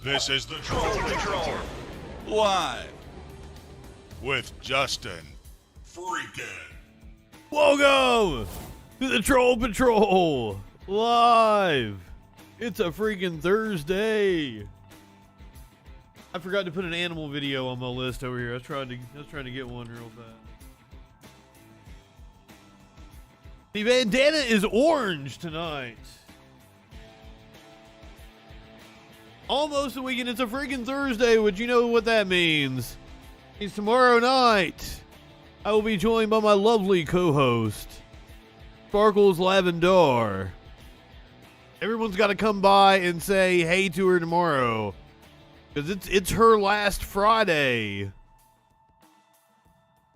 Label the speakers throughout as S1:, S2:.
S1: This is the Troll Patrol. Live. With Justin. FREAKIN.
S2: Welcome to the Troll Patrol. Live. It's a freaking Thursday. I forgot to put an animal video on my list over here. I was trying to get one real fast. The bandana is orange tonight. Almost a weekend. It's a freaking Thursday, which you know what that means. It's tomorrow night. I will be joined by my lovely co-host, Sparkles Lavendar. Everyone's got to come by and say hey to her tomorrow, because it's her last Friday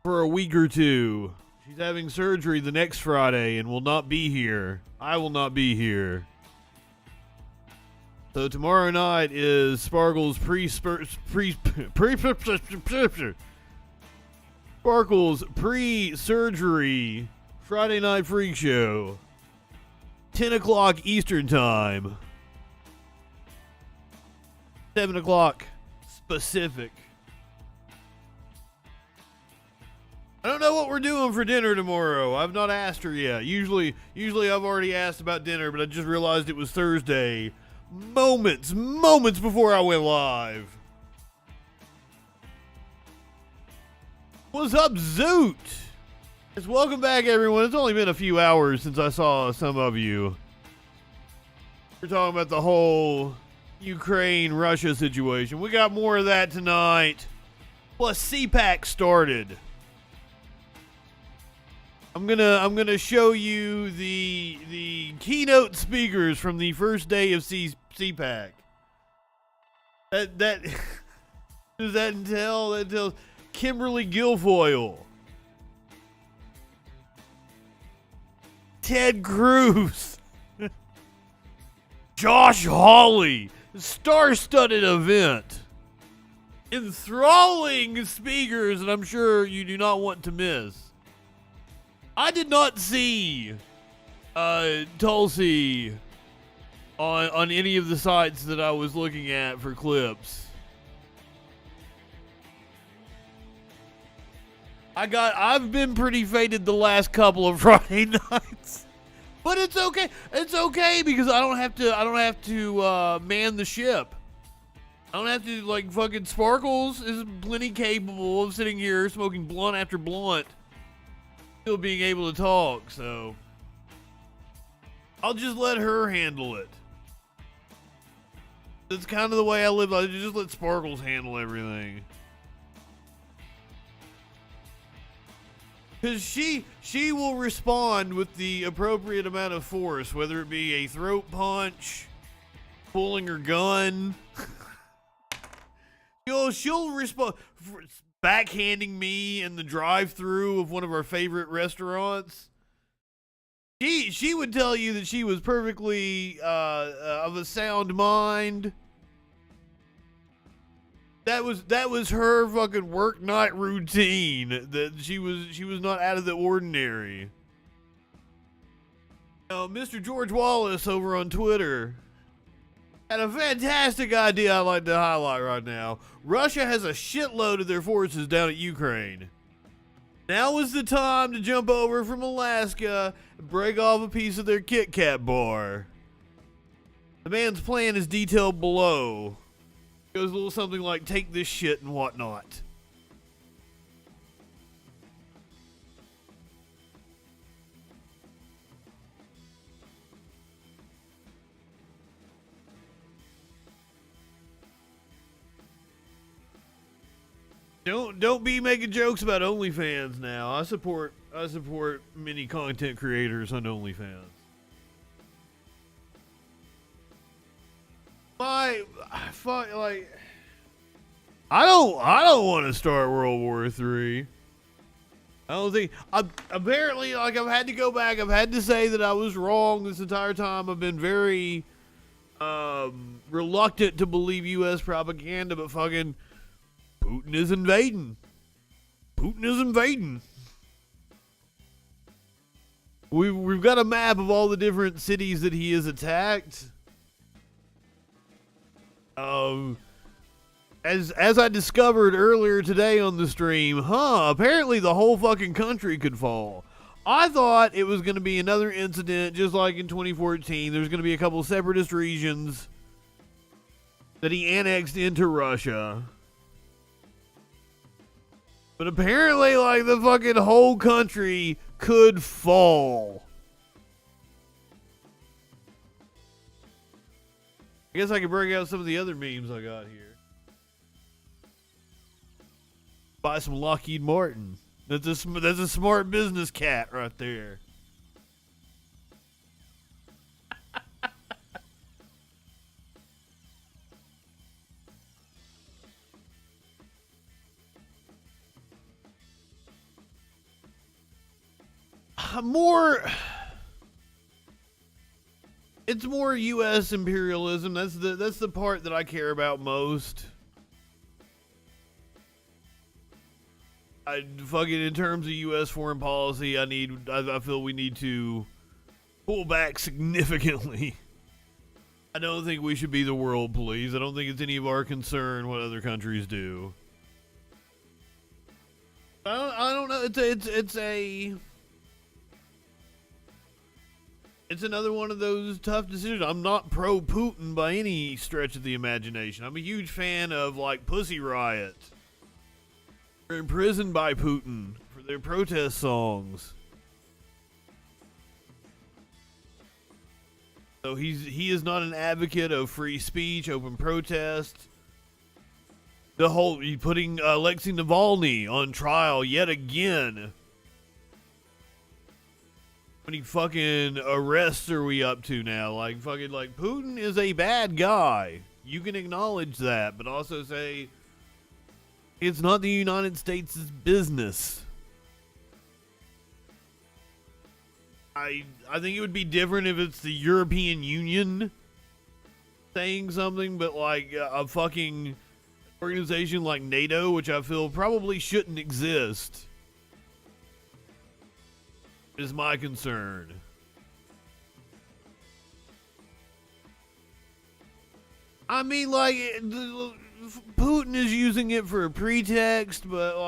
S2: for a week or two. She's having surgery the next Friday and will not be here. I will not be here. So tomorrow night is Sparkles Sparkles pre-surgery Friday Night Freak Show. 10 o'clock Eastern Time. 7 o'clock Pacific. I don't know what we're doing for dinner tomorrow. I've not asked her yet. Usually I've already asked about dinner, but I just realized it was Thursday. Moments before I went live. What's up, Zoot? Yes, welcome back, everyone. It's only been a few hours since I saw some of you. We're talking about the whole Ukraine-Russia situation. We got more of that tonight. Plus, CPAC started. I'm gonna show you the keynote speakers from the first day of CPAC. That does that entail? That entails Kimberly Guilfoyle, Ted Cruz, Josh Hawley. Star-studded event, enthralling speakers, and I'm sure you do not want to miss. I did not see Tulsi on any of the sites that I was looking at for clips. I've been pretty faded the last couple of Friday nights. But it's okay. It's okay because I don't have to man the ship. I don't have to, like, fucking Sparkles is plenty capable of sitting here smoking blunt after blunt, still being able to talk, so I'll just let her handle it. That's kind of the way I live. I just let Sparkles handle everything. Because she will respond with the appropriate amount of force, whether it be a throat punch, pulling her gun. She'll respond, backhanding me in the drive-thru of one of our favorite restaurants. She would tell you that she was perfectly of a sound mind. That was her fucking work night routine. That she was not out of the ordinary. Now, Mr. George Wallace over on Twitter had a fantastic idea I'd like to highlight right now. Russia has a shitload of their forces down at Ukraine. Now is the time to jump over from Alaska and break off a piece of their Kit Kat bar. The man's plan is detailed below. It goes a little something like, take this shit and whatnot. Don't be making jokes about OnlyFans now. I support many content creators on OnlyFans. I don't want to start World War III. I don't think. Apparently, like, I've had to go back. I've had to say that I was wrong this entire time. I've been very reluctant to believe U.S. propaganda, but fucking Putin is invading. Putin is invading. We've got a map of all the different cities that he has attacked. as I discovered earlier today on the stream, apparently the whole fucking country could fall. I thought it was going to be another incident just like in 2014. There's going to be a couple separatist regions that he annexed into Russia. But apparently, like, the fucking whole country could fall. I guess I could break out some of the other memes I got here. Buy some Lockheed Martin. That's a smart business cat right there. It's more U.S. imperialism. That's the part that I care about most. In terms of U.S. foreign policy, I feel we need to pull back significantly. I don't think we should be the world police. I don't think it's any of our concern what other countries do. I don't know. It's another one of those tough decisions. I'm not pro-Putin by any stretch of the imagination. I'm a huge fan of, like, Pussy Riot. They're imprisoned by Putin for their protest songs. So he is not an advocate of free speech, open protest. Putting Alexei Navalny on trial yet again. How many fucking arrests are we up to now? Like, Putin is a bad guy. You can acknowledge that, but also say it's not the United States' business. I think it would be different if it's the European Union saying something, but like a fucking organization like NATO, which I feel probably shouldn't exist, is my concern. I mean, like, Putin is using it for a pretext, but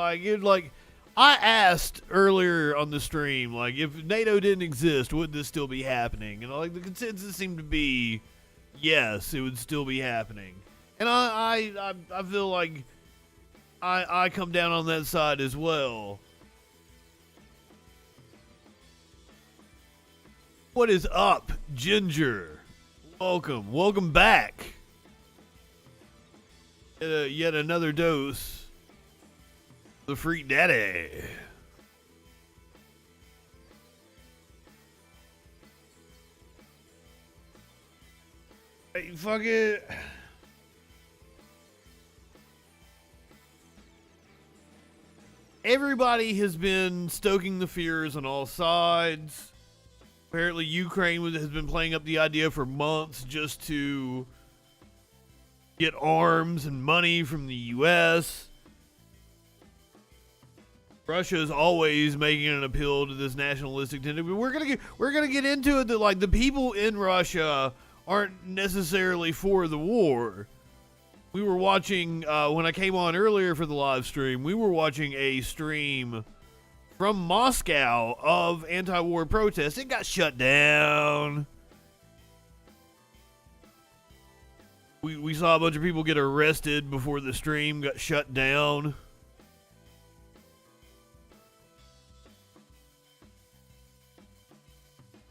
S2: I asked earlier on the stream, like, if NATO didn't exist, would this still be happening? And like the consensus seemed to be, yes, it would still be happening. And I feel like I come down on that side as well. What is up, Ginger? Welcome back. Yet another dose of the Freak Daddy. Hey, fuck it. Everybody has been stoking the fears on all sides. Apparently, Ukraine has been playing up the idea for months just to get arms and money from the U.S. Russia is always making an appeal to this nationalistic tendency. We're gonna get into it that, like, the people in Russia aren't necessarily for the war. We were watching when I came on earlier for the live stream. We were watching a stream from Moscow of anti-war protests. It got shut down. We saw a bunch of people get arrested before the stream got shut down.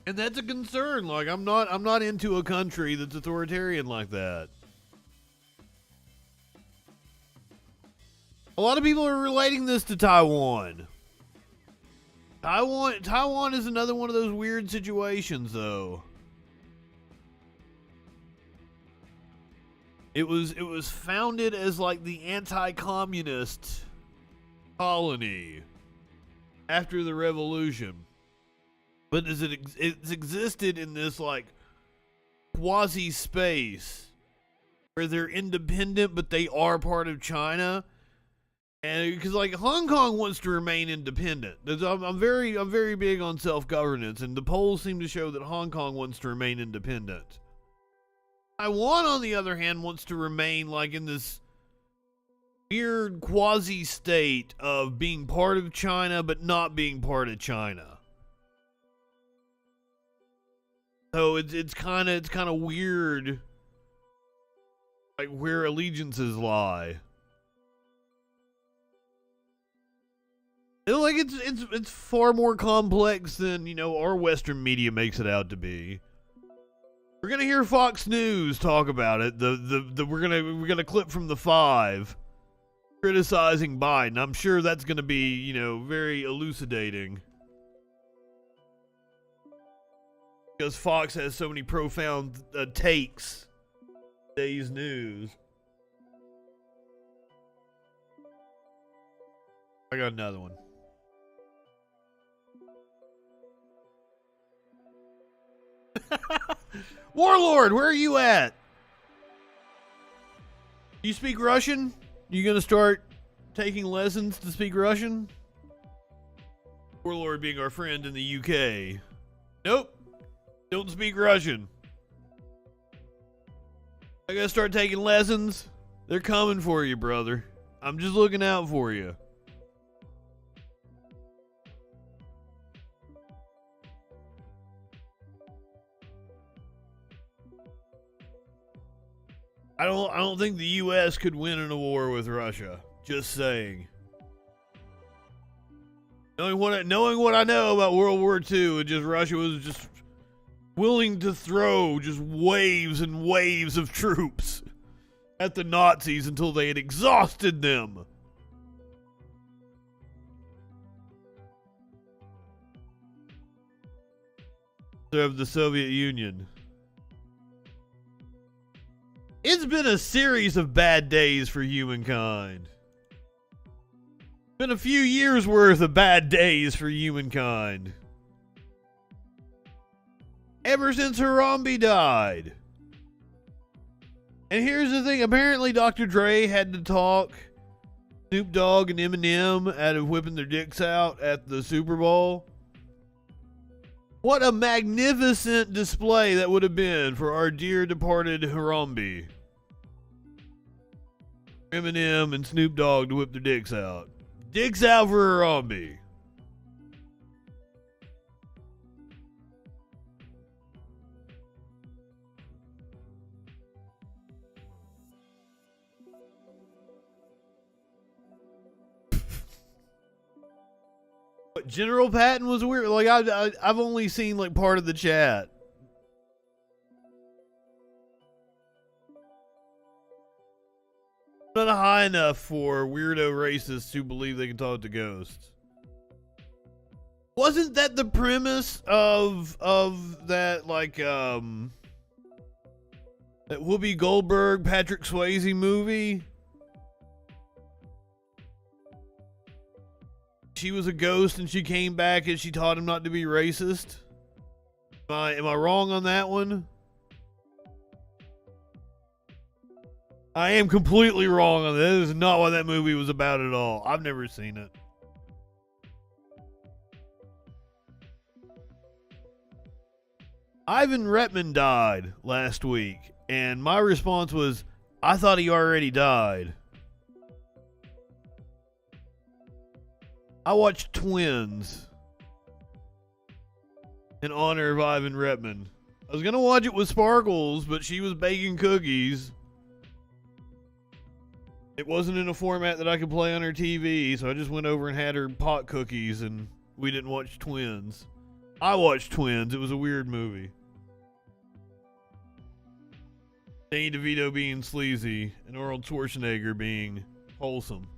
S2: And that's a concern. Like, I'm not into a country that's authoritarian like that. A lot of people are relating this to Taiwan. Taiwan is another one of those weird situations, though. It was founded as, like, the anti-communist colony after the revolution. But it's existed in this, like, quasi-space where they're independent, but they are part of China. And because, like, Hong Kong wants to remain independent. I'm very big on self-governance, and the polls seem to show that Hong Kong wants to remain independent. Taiwan, on the other hand, wants to remain, like, in this weird quasi-state of being part of China but not being part of China. So it's kind of weird, like where allegiances lie. Like it's far more complex than, you know, our Western media makes it out to be. We're gonna hear Fox News talk about it. We're gonna clip from the 5 criticizing Biden. I'm sure that's gonna be, you know, very elucidating because Fox has so many profound takes. Today's news. I got another one. Warlord, where are you at? You speak Russian? You gonna start taking lessons to speak Russian? Warlord being our friend in the UK. Nope. Don't speak Russian. I gotta start taking lessons. They're coming for you, brother. I'm just looking out for you. I don't think the U.S. could win in a war with Russia. Just saying. Knowing what I know about World War II, and just Russia was just willing to throw just waves and waves of troops at the Nazis until they had exhausted them. Of the Soviet Union. It's been a series of bad days for humankind. Been a few years worth of bad days for humankind. Ever since Harambe died. And here's the thing, apparently Dr. Dre had to talk Snoop Dogg and Eminem out of whipping their dicks out at the Super Bowl. What a magnificent display that would have been for our dear departed Harambe. Eminem and Snoop Dogg to whip their dicks out. Dicks out for Harambe. What, General Patton was weird? Like, I've only seen, like, part of the chat. Not high enough for weirdo racists who believe they can talk to ghosts. Wasn't that the premise of that, like, that Whoopi Goldberg, Patrick Swayze movie? She was a ghost and she came back and she taught him not to be racist. Am I wrong on that one? I am completely wrong on this. This is not what that movie was about at all. I've never seen it. Ivan Reitman died last week, and my response was, I thought he already died. I watched Twins in honor of Ivan Reitman. I was going to watch it with Sparkles, but she was baking cookies. It wasn't in a format that I could play on her TV, so I just went over and had her pot cookies, and we didn't watch Twins. I watched Twins. It was a weird movie. Danny DeVito being sleazy, and Arnold Schwarzenegger being wholesome.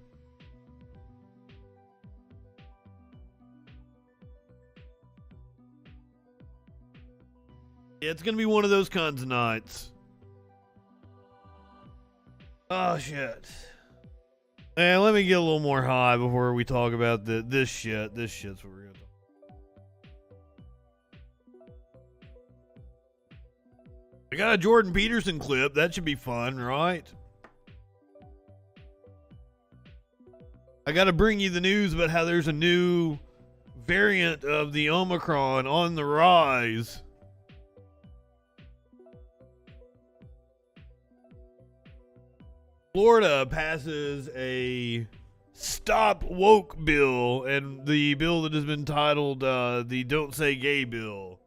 S2: Yeah, it's gonna be one of those kinds of nights. Oh, shit. Man, let me get a little more high before we talk about this shit. This shit's what we're gonna talk about. We got a Jordan Peterson clip. That should be fun, right? I gotta bring you the news about how there's a new variant of the Omicron on the rise. Florida passes a Stop Woke bill, and the bill that has been titled the Don't Say Gay bill.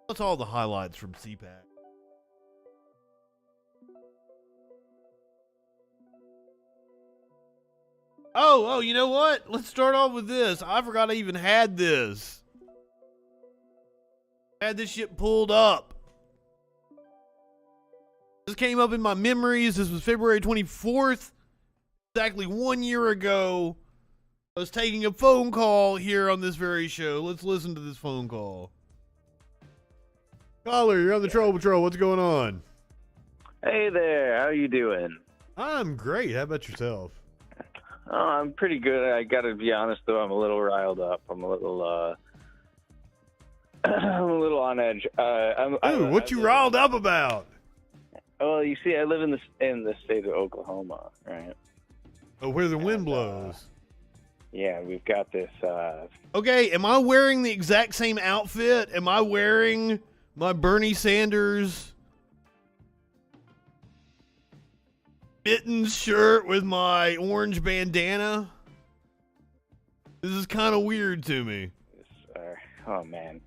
S2: That's all the highlights from CPAC. Oh, you know what? Let's start off with this. I forgot I even had this. I had this shit pulled up. This came up in my memories. This was February 24th. Exactly 1 year ago. I was taking a phone call here on this very show. Let's listen to this phone call. Caller, you're on the Troll Patrol. What's going on?
S3: Hey there, how you doing?
S2: I'm great. How about yourself?
S3: Oh, I'm pretty good. I gotta be honest though, I'm a little riled up. I'm a little I'm a little on edge.
S2: What you riled up about?
S3: Well, you see, I live in the state of Oklahoma, right?
S2: Oh, where the wind blows.
S3: Yeah, we've got this.
S2: Okay, am I wearing the exact same outfit? Am I wearing my Bernie Sanders mittens shirt with my orange bandana? This is kind of weird to me.
S3: Oh man,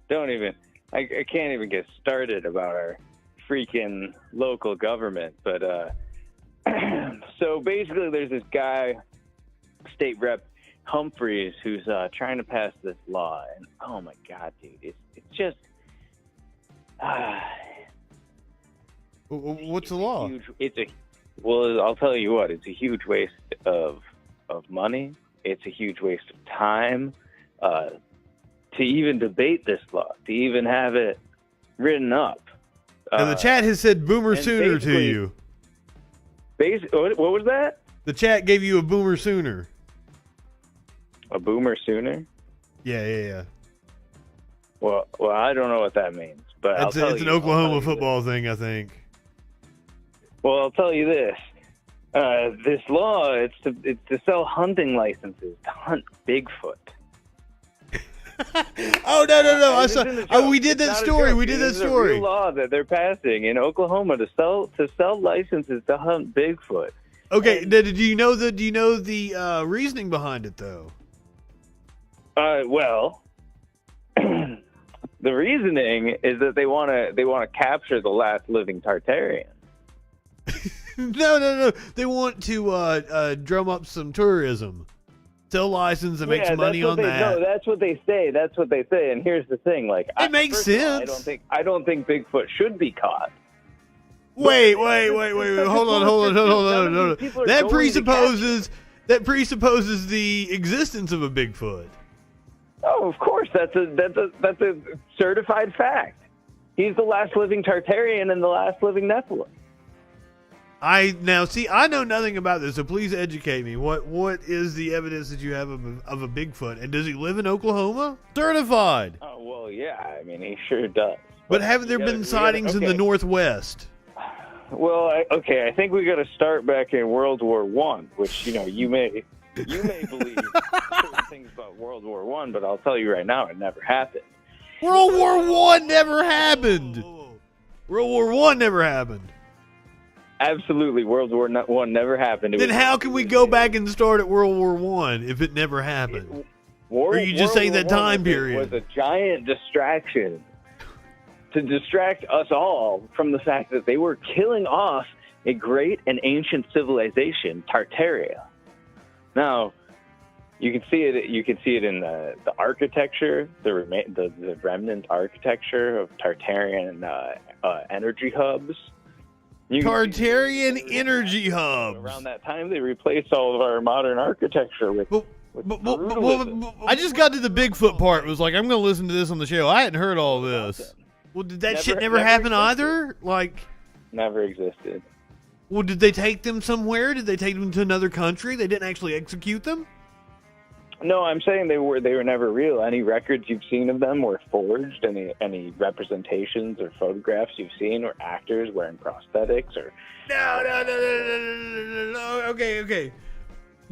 S3: don't even. I can't even get started about our freaking local government. But so basically, there's this guy, State Rep Humphreys, who's trying to pass this law, and oh my god, dude, it's just.
S2: What's the law?
S3: Well, I'll tell you what. It's a huge waste of money. It's a huge waste of time to even debate this law, to even have it written up.
S2: And the chat has said "boomer sooner" to you.
S3: What was that?
S2: The chat gave you a boomer sooner.
S3: A boomer sooner?
S2: Yeah.
S3: Well, I don't know what that means, but
S2: it's an Oklahoma football thing, I think.
S3: Well, I'll tell you this: this law it's to sell hunting licenses to hunt Bigfoot.
S2: Oh no! We did that story. We did that story.
S3: It's a real law that they're passing in Oklahoma to sell licenses to hunt Bigfoot.
S2: Okay, do you know the reasoning behind it though?
S3: Well, the reasoning is that they want to capture the last living Tartarian.
S2: No. They want to drum up some tourism. Sell license and make some money on that.
S3: No, that's what they say. That's what they say. And here's the thing:
S2: it makes sense.
S3: I don't think Bigfoot should be caught.
S2: Wait. Hold on. That presupposes the existence of a Bigfoot.
S3: Oh, of course. That's a certified fact. He's the last living Tartarian and the last living Nephilim.
S2: I know nothing about this, so please educate me. What is the evidence that you have of a Bigfoot? And does he live in Oklahoma? Certified.
S3: Oh, well, yeah. I mean, he sure does.
S2: But haven't there been sightings in the Northwest?
S3: Well, I think we got to start back in World War I, which, you may believe certain things about World War I, but I'll tell you right now, it never happened.
S2: World War I never happened. World War I never happened.
S3: Absolutely, World War I never happened.
S2: Then how can we go back and start at World War I if it never happened? Or are you just saying that time period
S3: was a giant distraction to distract us all from the fact that they were killing off a great and ancient civilization, Tartaria. Now, you can see it. You can see it in the architecture, the remnant architecture of Tartarian energy hubs.
S2: Tartarian energy hubs.
S3: Around that time, they replaced all of our modern architecture with.
S2: I just got to the Bigfoot part. It was like, I'm going to listen to this on the show. I hadn't heard all this. Well, did that shit never happen either? Like,
S3: never existed.
S2: Well, did they take them somewhere? Did they take them to another country? They didn't actually execute them?
S3: No, I'm saying they were never real. Any records you've seen of them were forged. Any representations or photographs you've seen or actors wearing prosthetics or...
S2: No. Okay.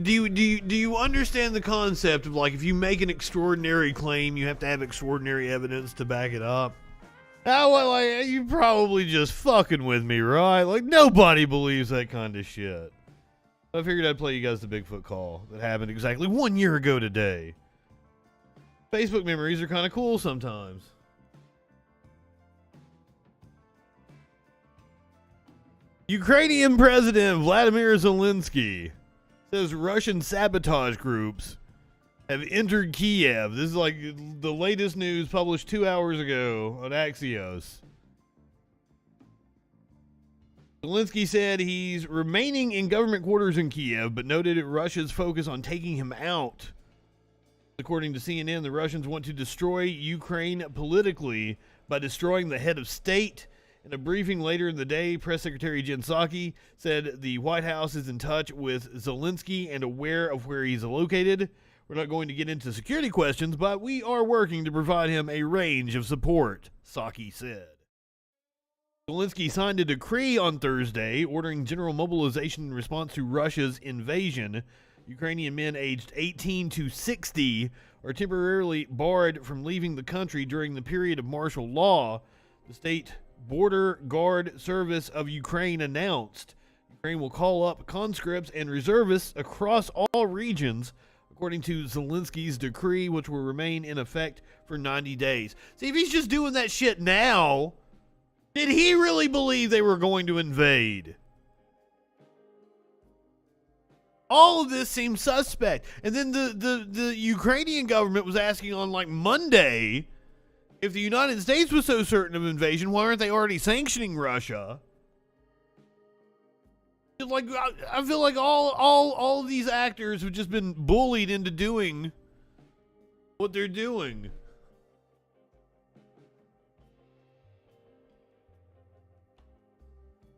S2: Do you understand the concept of, like, if you make an extraordinary claim, you have to have extraordinary evidence to back it up? Oh, well, like, you probably just fucking with me, right? Like, nobody believes that kind of shit. I figured I'd play you guys the Bigfoot call that happened exactly 1 year ago today. Facebook memories are kind of cool sometimes. Ukrainian President Vladimir Zelensky says Russian sabotage groups have entered Kiev. This is like the latest news published 2 hours ago on Axios. Zelensky said he's remaining in government quarters in Kiev, but noted Russia's focus on taking him out. According to CNN, the Russians want to destroy Ukraine politically by destroying the head of state. In a briefing later in the day, Press Secretary Jen Psaki said the White House is in touch with Zelensky and aware of where he's located. We're not going to get into security questions, but we are working to provide him a range of support, Psaki said. Zelensky signed a decree on Thursday ordering general mobilization in response to Russia's invasion. Ukrainian men aged 18 to 60 are temporarily barred from leaving the country during the period of martial law. The state Border Guard Service of Ukraine announced Ukraine will call up conscripts and reservists across all regions, according to Zelensky's decree, which will remain in effect for 90 days. See, if he's just doing that shit now, did he really believe they were going to invade? All of this seems suspect. And then the Ukrainian government was asking on, like, Monday, if the United States was so certain of invasion, why aren't they already sanctioning Russia? Like, I feel like all of these actors have just been bullied into doing what they're doing.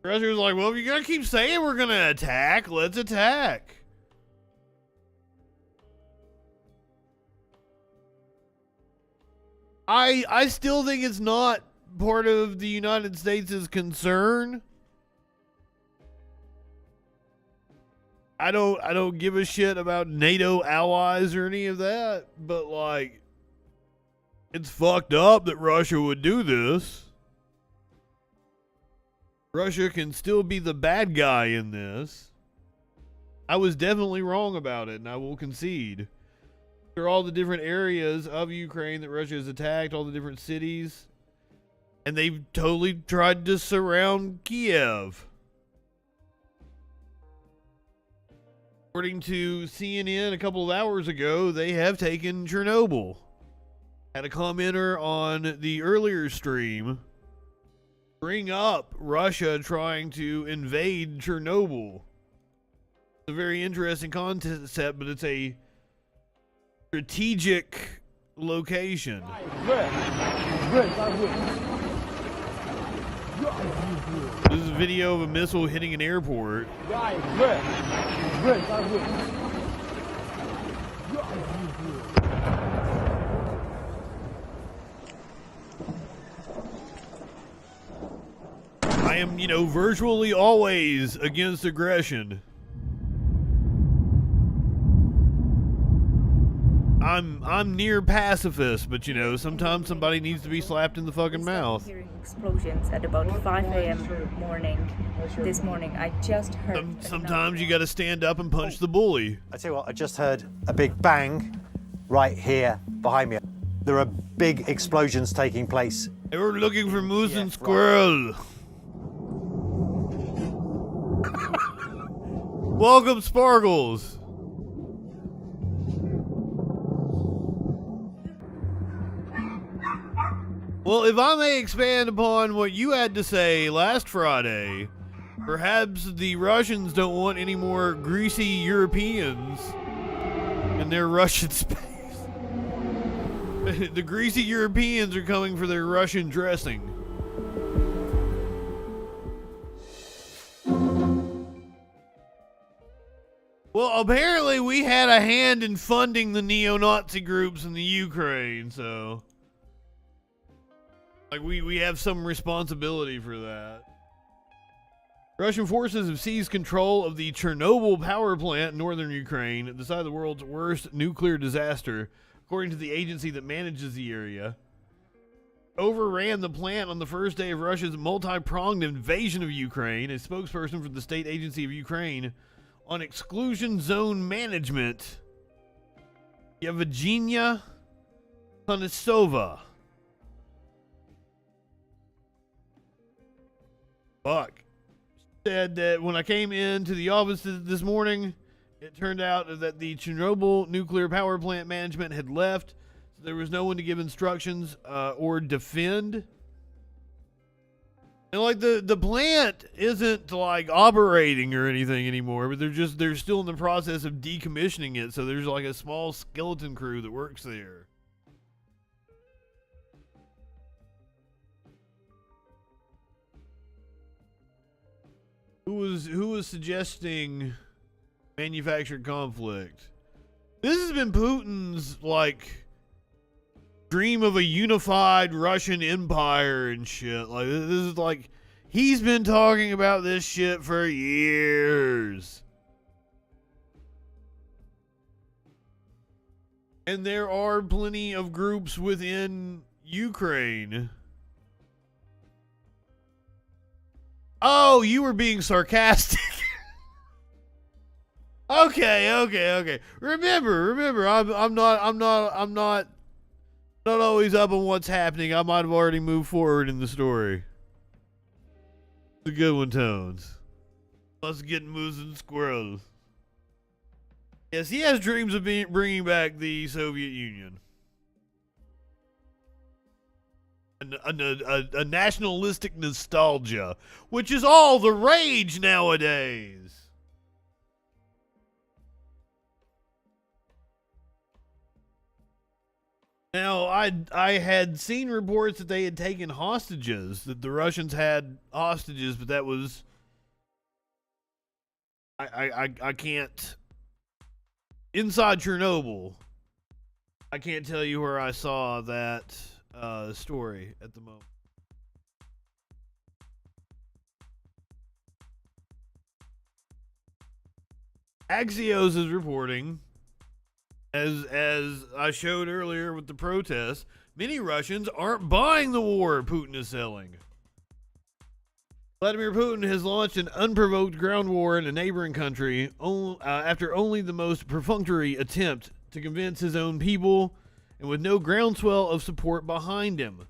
S2: Russia's like, well, if you're gonna keep saying we're gonna attack, let's attack. I still think it's not part of the United States' concern. I don't give a shit about NATO allies or any of that, but, like, it's fucked up that Russia would do this. Russia can still be the bad guy in this. I was definitely wrong about it, and I will concede. There are all the different areas of Ukraine that Russia has attacked, all the different cities, and they've totally tried to surround Kiev. According to CNN a couple of hours ago, they have taken Chernobyl. Had a commenter on the earlier stream bring up Russia trying to invade Chernobyl. It's a very interesting concept, but it's a strategic location. This is a video of a missile hitting an airport. I am, virtually always against aggression. I'm near pacifist, but sometimes somebody needs to be slapped in the fucking mouth.
S4: Hearing explosions at about 5 a.m. this morning. I just heard.
S2: Sometimes you got to stand up and punch the bully.
S5: I tell you what, I just heard a big bang right here behind me. There are big explosions taking place.
S2: They were looking for moose and squirrel. Welcome, Sparkles. Well, if I may expand upon what you had to say last Friday, perhaps the Russians don't want any more greasy Europeans in their Russian space. The greasy Europeans are coming for their Russian dressing. Well, apparently we had a hand in funding the neo-Nazi groups in the Ukraine, so... Like, we have some responsibility for that. Russian forces have seized control of the Chernobyl power plant in northern Ukraine, the site of the world's worst nuclear disaster, according to the agency that manages the area. Overran the plant on the first day of Russia's multi-pronged invasion of Ukraine. A spokesperson for the State Agency of Ukraine on Exclusion Zone Management, Yevgenia Panisova. Fuck. Said that when I came into the office this morning, it turned out that the Chernobyl nuclear power plant management had left. So there was no one to give instructions or defend. And like the plant isn't like operating or anything anymore, but they're still in the process of decommissioning it. So there's like a small skeleton crew that works there. Who was suggesting manufactured conflict? This has been Putin's like dream of a unified Russian empire and shit. Like this is like he's been talking about this shit for years. And there are plenty of groups within Ukraine. Oh, you were being sarcastic. Okay. Remember, I'm not always up on what's happening. I might have already moved forward in the story. It's a good one, Tones. Let's get moving, squirrels. Yes, he has dreams of bringing back the Soviet Union. A nationalistic nostalgia, which is all the rage nowadays. Now, I had seen reports that they had taken hostages, that the Russians had hostages, but that was... I can't... Inside Chernobyl, I can't tell you where I saw that story at the moment. Axios is reporting, as I showed earlier with the protests, many Russians aren't buying the war Putin is selling. Vladimir Putin has launched an unprovoked ground war in a neighboring country after only the most perfunctory attempt to convince his own people, and with no groundswell of support behind him.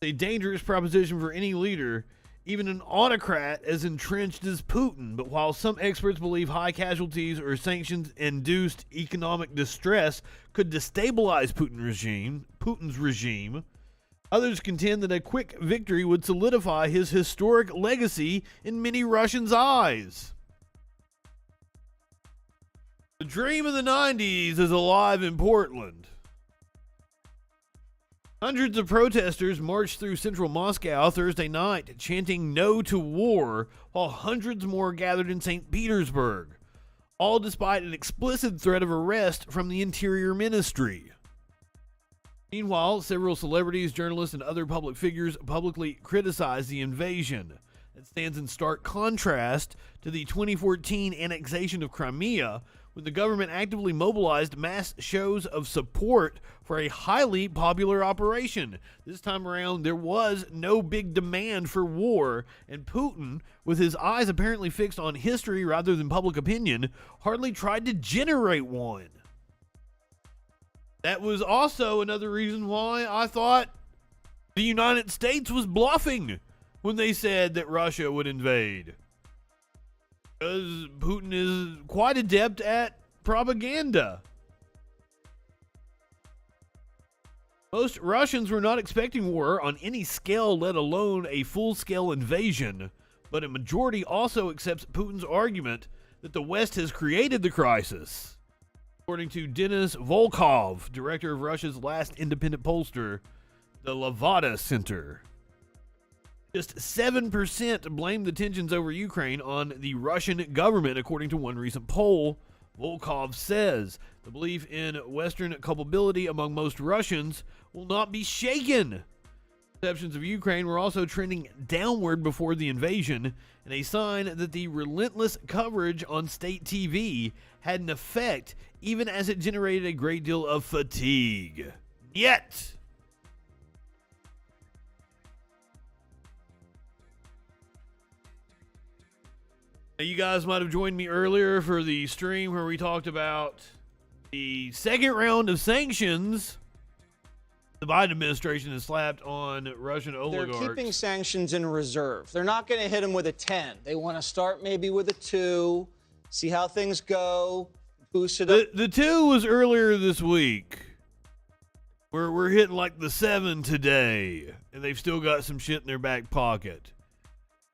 S2: It's a dangerous proposition for any leader, even an autocrat as entrenched as Putin. But while some experts believe high casualties or sanctions-induced economic distress could destabilize Putin's regime, others contend that a quick victory would solidify his historic legacy in many Russians' eyes. The dream of the 90s is alive in Portland. Hundreds of protesters marched through central Moscow Thursday night, chanting "No to War," while hundreds more gathered in St. Petersburg, all despite an explicit threat of arrest from the Interior Ministry. Meanwhile, several celebrities, journalists, and other public figures publicly criticized the invasion. That stands in stark contrast to the 2014 annexation of Crimea, when the government actively mobilized mass shows of support for a highly popular operation. This time around, there was no big demand for war, and Putin, with his eyes apparently fixed on history rather than public opinion, hardly tried to generate one. That was also another reason why I thought the United States was bluffing when they said that Russia would invade. Because Putin is quite adept at propaganda. Most Russians were not expecting war on any scale, let alone a full-scale invasion, but a majority also accepts Putin's argument that the West has created the crisis. According to Denis Volkov, director of Russia's last independent pollster, the Levada Center. Just 7% blame the tensions over Ukraine on the Russian government, according to one recent poll. Volkov says the belief in Western culpability among most Russians will not be shaken. Perceptions of Ukraine were also trending downward before the invasion, and a sign that the relentless coverage on state TV had an effect, even as it generated a great deal of fatigue. Yet, you guys might have joined me earlier for the stream where we talked about the second round of sanctions the Biden administration has slapped on Russian oligarchs.
S6: They're keeping sanctions in reserve. They're not going to hit them with a 10. They want to start maybe with a 2, see how things go, boost it up.
S2: The 2 was earlier this week. We're hitting like the 7 today, and they've still got some shit in their back pocket.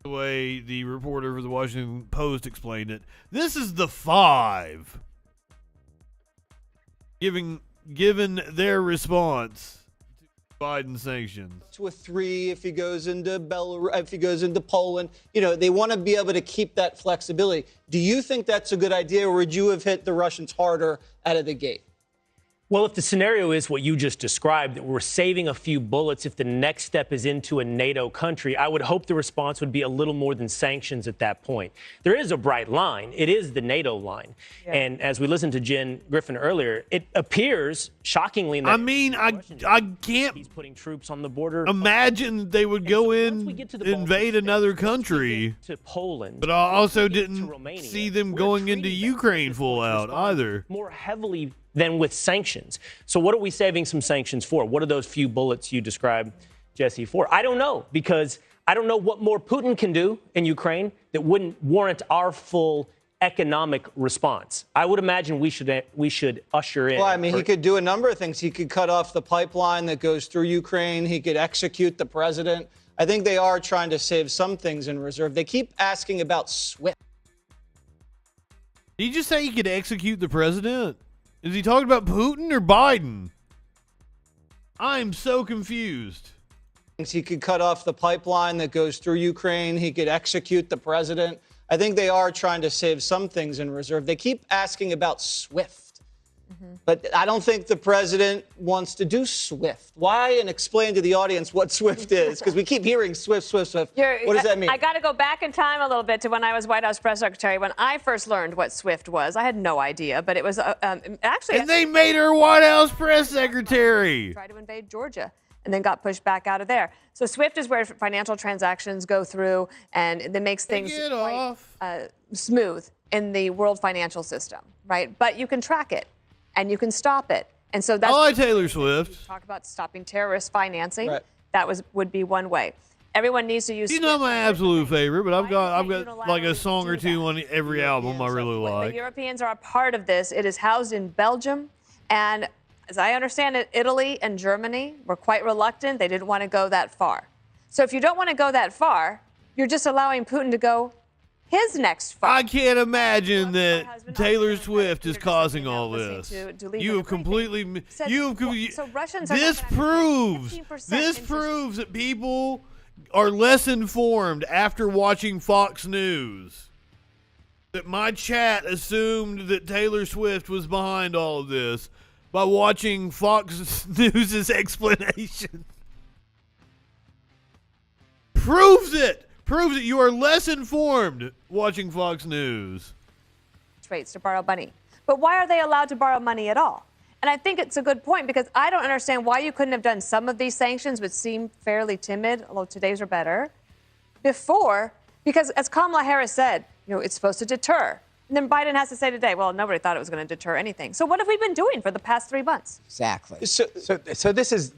S2: The way the reporter for the Washington Post explained it. This is the 5. Given their response to Biden sanctions.
S6: To a 3 if he goes into if he goes into Poland. You know, they want to be able to keep that flexibility. Do you think that's a good idea, or would you have hit the Russians harder out of the gate?
S7: Well, if the scenario is what you just described, that we're saving a few bullets if the next step is into a NATO country, I would hope the response would be a little more than sanctions at that point. There is a bright line. It is the NATO line. Yeah. And as we listened to Jen Griffin earlier, it appears shockingly.
S2: I mean, I can't.
S7: He's putting troops on the border.
S2: Imagine they would go in, invade another country.
S7: To Poland.
S2: But I also didn't see them going into Ukraine full out either.
S7: More heavily than with sanctions. So what are we saving some sanctions for? What are those few bullets you described, Jesse, for? I don't know, because I don't know what more Putin can do in Ukraine that wouldn't warrant our full economic response. I would imagine we should usher in.
S6: Well, I mean, he could do a number of things. He could cut off the pipeline that goes through Ukraine. He could execute the president. I think they are trying to save some things in reserve. They keep asking about SWIFT.
S2: Did you just say he could execute the president? Is he talking about Putin or Biden? I'm so confused.
S6: He could cut off the pipeline that goes through Ukraine. He could execute the president. I think they are trying to save some things in reserve. They keep asking about SWIFT. But I don't think the president wants to do SWIFT. Why? And explain to the audience what SWIFT is, because we keep hearing SWIFT. What does that mean?
S8: I got to go back in time a little bit to when I was White House press secretary. When I first learned what SWIFT was, I had no idea, but it was actually.
S2: And they made her White House press secretary.
S8: Tried to invade Georgia and then got pushed back out of there. So SWIFT is where financial transactions go through, and it makes things quite smooth in the world financial system, right? But you can track it. And you can stop it. And so that's
S2: like Taylor Swift.
S8: Talk about stopping terrorist financing.
S6: Right.
S8: That would be one way. Everyone needs to use.
S2: She's not my absolute favorite, but I've got like a song or two on every album I really like.
S8: The Europeans are a part of this. It is housed in Belgium, and as I understand it, Italy and Germany were quite reluctant. They didn't want to go that far. So if you don't want to go that far, you're just allowing Putin to go his next fight.
S2: I can't imagine that Taylor Swift is causing all this. You have completely.
S8: So Russians.
S2: This proves that people are less informed after watching Fox News. That my chat assumed that Taylor Swift was behind all of this by watching Fox News' explanation. Proves it you are less informed watching Fox News.
S8: Rates to borrow money. But why are they allowed to borrow money at all? And I think it's a good point, because I don't understand why you couldn't have done some of these sanctions, which seem fairly timid, although today's are better, before, because as Kamala Harris said, it's supposed to deter. And then Biden has to say today, well, nobody thought it was going to deter anything. So what have we been doing for the past 3 months?
S9: Exactly. So this is,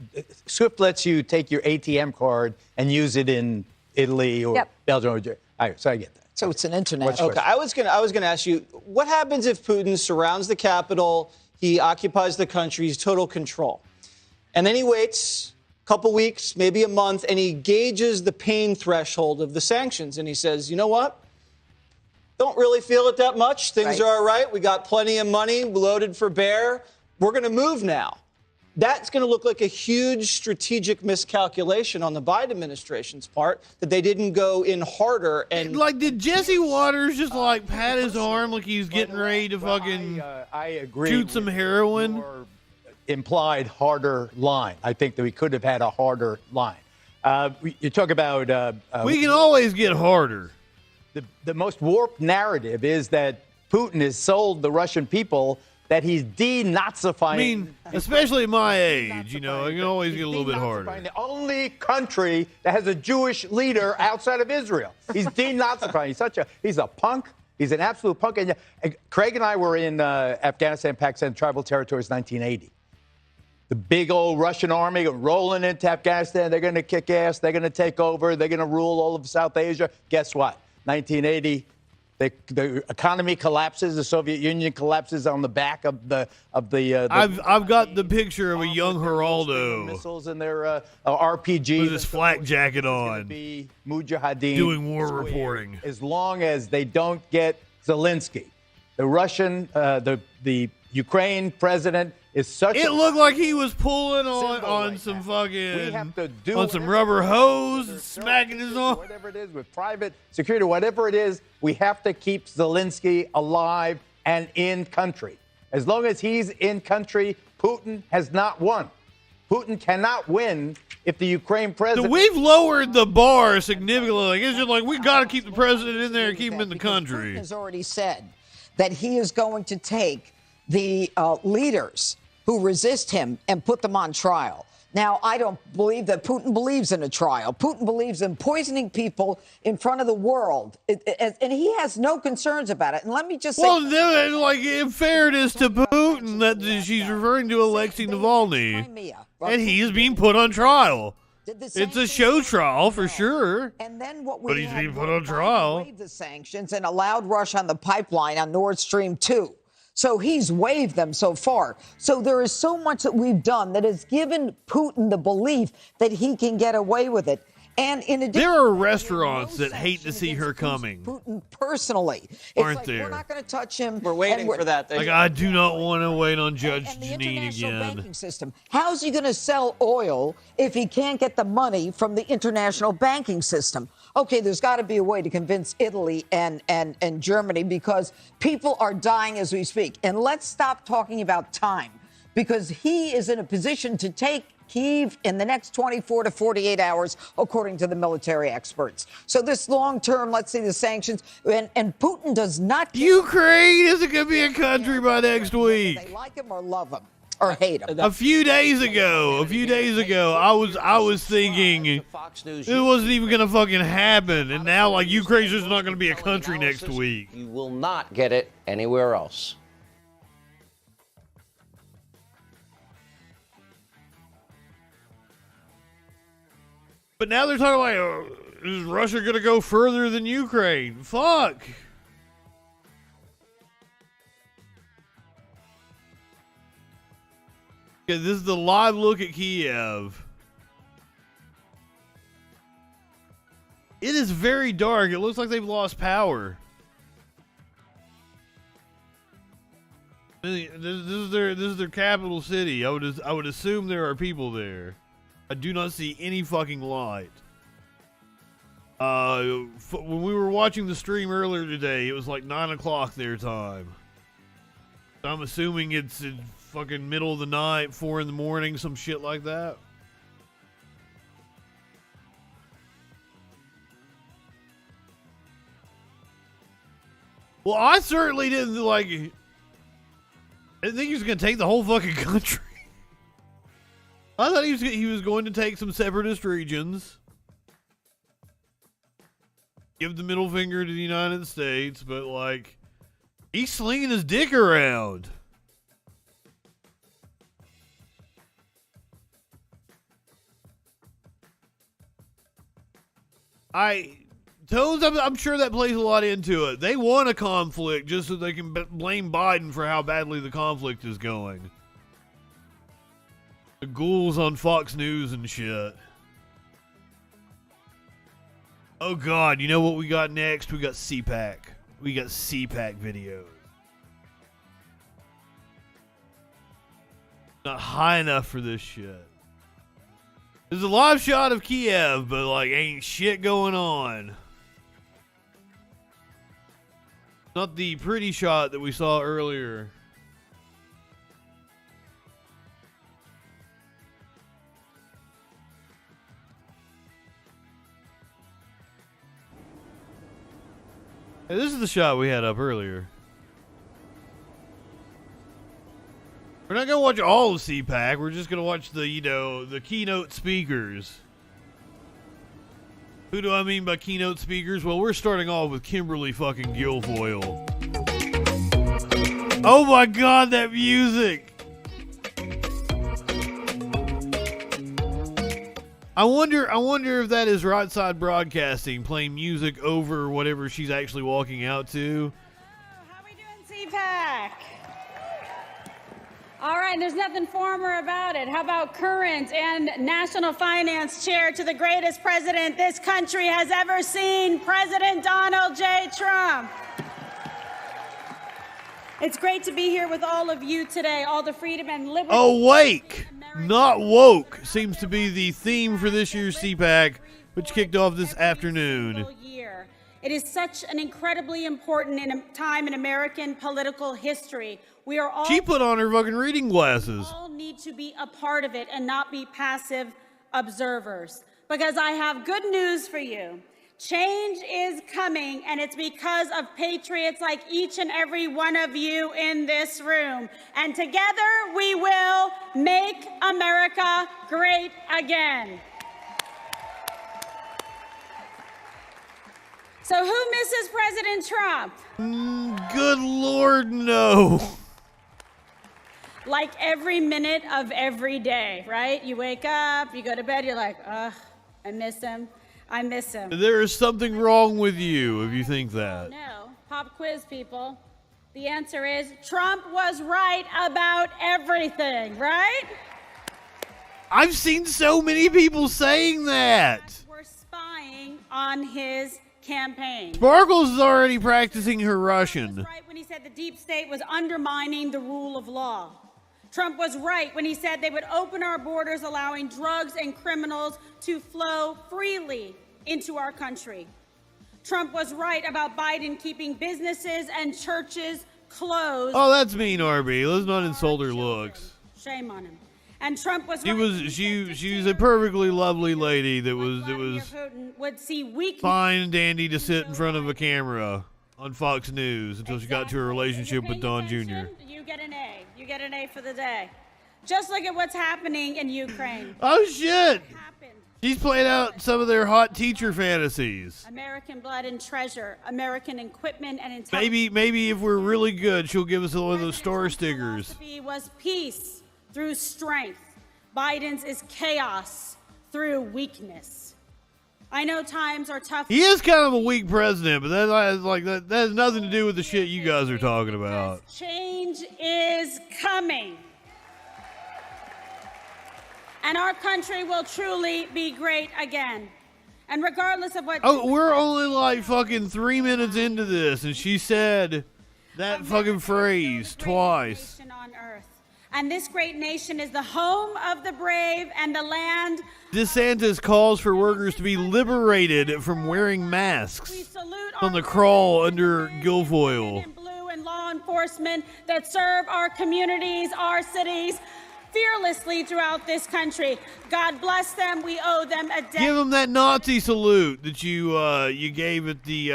S9: SWIFT lets you take your ATM card and use it in Italy or Belgium. All right, so I get that. So it's an international.
S6: Okay, I was gonna ask you, what happens if Putin surrounds the capital, he occupies the country, he's total control, and then he waits a couple weeks, maybe a month, and he gauges the pain threshold of the sanctions, and he says, you know what? Don't really feel it that much. Things are all right. We got plenty of money loaded for bear. We're going to move now. That's going to look like a huge strategic miscalculation on the Biden administration's part, that they didn't go in harder. And
S2: did Jesse Waters just pat his arm like he's getting ready to
S5: I agree
S2: shoot some heroin?
S5: Your implied harder line. I think that we could have had a harder line.
S9: You talk about
S2: we can always get harder.
S9: The most warped narrative is that Putin has sold the Russian people that he's denazifying.
S2: I mean, especially at my age, you know, it can always get a little bit harder.
S9: The only country that has a Jewish leader outside of Israel. He's denazifying. He's a punk. He's an absolute punk. And Craig and I were in Afghanistan, Pakistan, tribal territories, 1980. The big old Russian army rolling into Afghanistan. They're going to kick ass. They're going to take over. They're going to rule all of South Asia. Guess what? 1980, the economy collapses. The Soviet Union collapses on the back of the
S2: I've got the picture of a young Geraldo
S9: missiles and their RPG
S2: with his flak jacket on,
S9: be Mujahideen
S2: doing war reporting.
S9: As long as they don't get Zelensky, the Russian, the Ukraine president is such.
S2: It looked like he was pulling on some fucking
S9: we have to do
S2: on some rubber hose, smacking his arm.
S9: Whatever it is with private security, whatever it is, we have to keep Zelensky alive and in country. As long as he's in country, Putin has not won. Putin cannot win if the Ukraine president.
S2: So we've lowered the bar significantly. Like, it's just like we got to keep the president in there and keep him in the country.
S10: Putin has already said that he is going to take the leaders who resist him and put them on trial. Now, I don't believe that Putin believes in a trial. Putin believes in poisoning people in front of the world, and he has no concerns about it. And let me just say...
S2: Well, like, in fairness to Putin, that she's referring to Alexei Navalny, and he is being put on trial. It's a show trial for sure,
S10: and then what
S2: but he's being put on trial.
S10: Waived the sanctions and allowed Russia on the pipeline on Nord Stream 2. So he's waived them so far. So there is so much that we've done that has given Putin the belief that he can get away with it. And in addition,
S2: there are restaurants that hate to see her coming.
S10: Putin personally,
S2: aren't there?
S10: We're not going to touch him.
S6: We're waiting for that.
S2: Like, I do not want to wait on Judge
S10: and the
S2: Janine
S10: international
S2: again.
S10: Banking system. How's he going to sell oil if he can't get the money from the international banking system? Okay, there's got to be a way to convince Italy and Germany, because people are dying as we speak. And let's stop talking about time, because he is in a position to take Kyiv in the next 24 to 48 hours, according to the military experts. So this long term, let's see the sanctions, and Putin does not.
S2: Ukraine isn't going to be a country by next week.
S10: They like him or love him or hate him.
S2: A few days ago, I was thinking it wasn't even going to fucking happen, and now like Ukraine's just not going to be a country next week.
S11: You will not get it anywhere else.
S2: But now they're talking like, is Russia going to go further than Ukraine? Fuck. Okay, this is the live look at Kiev. It is very dark. It looks like they've lost power. This is their capital city. I would assume there are people there. I do not see any fucking light. When we were watching the stream earlier today, it was like 9 o'clock their time. So I'm assuming it's in fucking middle of the night, 4 in the morning, some shit like that. Well, I certainly didn't I didn't think he was going to take the whole fucking country. I thought he was going to take some separatist regions, give the middle finger to the United States, but like, he's slinging his dick around. Tones, I'm sure that plays a lot into it. They want a conflict just so they can blame Biden for how badly the conflict is going. The ghouls on Fox News and shit. Oh God, you know what we got next? We got CPAC. We got CPAC videos. Not high enough for this shit. There's a live shot of Kiev, but like ain't shit going on. Not the pretty shot that we saw earlier. Hey, this is the shot we had up earlier. We're not gonna watch all of CPAC. We're just gonna watch the, you know, the keynote speakers. Who do I mean by keynote speakers? Well, we're starting off with Kimberly fucking Guilfoyle. Oh my God, that music! I wonder if that is Right Side Broadcasting playing music over whatever she's actually walking out to.
S12: How we doing, CPAC? All right, there's nothing former about it. How about current and National Finance Chair to the greatest president this country has ever seen, President Donald J. Trump? It's great to be here with all of you today, all the freedom and liberty.
S2: Awake, not woke, seems to be the theme for this year's CPAC, which kicked off this afternoon.
S12: It is such an incredibly important time in American political history. We are all
S2: She put on her fucking reading glasses.
S12: all need to be a part of it and not be passive observers. Because I have good news for you. Change is coming, and it's because of patriots like each and every one of you in this room. And together we will make America great again. So who misses President Trump?
S2: Good Lord, no.
S12: Like every minute of every day, right? You wake up, you go to bed, you're like, ugh, I miss him. I miss him.
S2: There is something wrong with you if you think that.
S12: No. Pop quiz, people. The answer is Trump was right about everything, right?
S2: I've seen so many people saying that.
S12: We're spying on his campaign.
S2: Sparkles is already practicing her Russian.
S12: Right when he said the deep state was undermining the rule of law. Trump was right when he said they would open our borders, allowing drugs and criminals to flow freely into our country. Trump was right about Biden keeping businesses and churches closed.
S2: Oh, that's mean, RB. Let's not insult her looks.
S12: Shame on him. And Trump was
S2: She
S12: right
S2: was she was a perfectly lovely lady that was
S12: Putin would see weakness.
S2: fine and dandy to sit in front of a camera on Fox News until she got to a relationship with Don Jr.
S12: You get an A. You get an A for the day. Just look at what's happening in Ukraine.
S2: Oh shit! She's playing out some of their hot teacher fantasies.
S12: American blood and treasure, American equipment and intelligence.
S2: Maybe if we're really good, she'll give us one of those star stickers.
S12: Was peace through strength. Biden's is chaos through weakness. I know times are tough.
S2: He is kind of a weak president, but that has nothing to do with the shit you guys are talking about.
S12: Change is coming. And our country will truly be great again. And regardless of what...
S2: Oh, we're only like fucking 3 minutes into this, and she said that fucking phrase twice.
S12: On earth. And this great nation is the home of the brave and the land...
S2: DeSantis calls for workers to be liberated from wearing masks on the crawl under Guilfoyle.
S12: ...blue and law enforcement that serve our communities, our cities... fearlessly throughout this country. God bless them. We owe them a debt.
S2: Give them that Nazi salute that you gave at the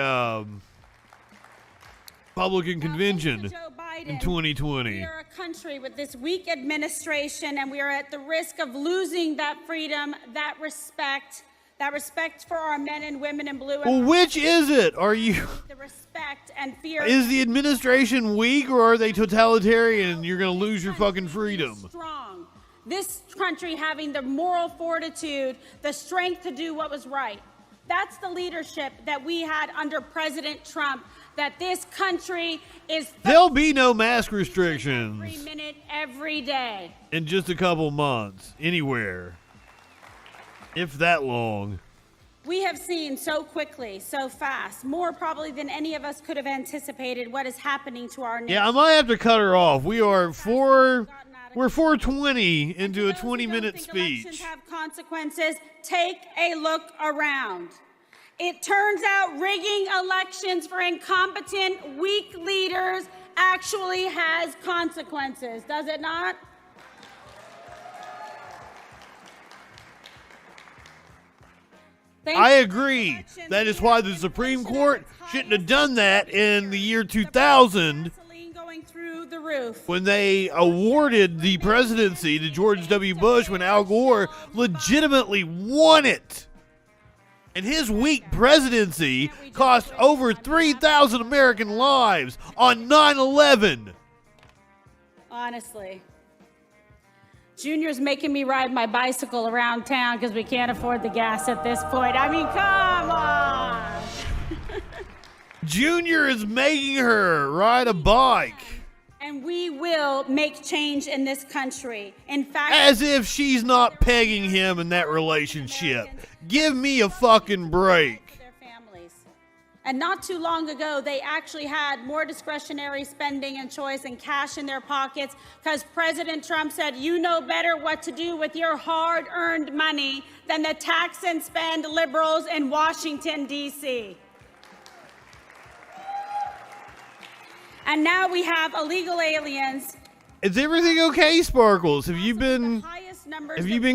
S2: Republican convention in 2020.
S12: We are a country with this weak administration, and we are at the risk of losing that freedom, that respect for our men and women in blue.
S2: Well, which is it? Are you...
S12: The respect and fear...
S2: Is the administration weak, or are they totalitarian and you're going to lose your fucking freedom?
S12: Strong. This country having the moral fortitude, the strength to do what was right. That's the leadership that we had under President Trump, that this country is...
S2: There'll be no mask restrictions.
S12: Every minute, every day.
S2: In just a couple months, anywhere. If that long.
S12: We have seen so quickly, so fast, more probably than any of us could have anticipated what is happening to our nation.
S2: Yeah, I might have to cut her off. We're 4:20 into a 20-minute speech.
S12: Elections have consequences. Take a look around. It turns out rigging elections for incompetent, weak leaders actually has consequences, does it not?
S2: I agree. That is why the Supreme Court shouldn't have done that in the year 2000 when they awarded the presidency to George W. Bush when Al Gore legitimately won it. And his weak presidency cost over 3,000 American lives on 9/11.
S12: Honestly. Junior's making me ride my bicycle around town because we can't afford the gas at this point. I mean, come on.
S2: Junior is making her ride a bike.
S12: And we will make change in this country. In fact,
S2: as if she's not pegging him in that relationship. Give me a fucking break.
S12: And not too long ago, they actually had more discretionary spending and choice and cash in their pockets because President Trump said, you know better what to do with your hard-earned money than the tax and spend liberals in Washington, D.C. And now we have illegal aliens.
S2: Is everything okay, Sparkles? Have you been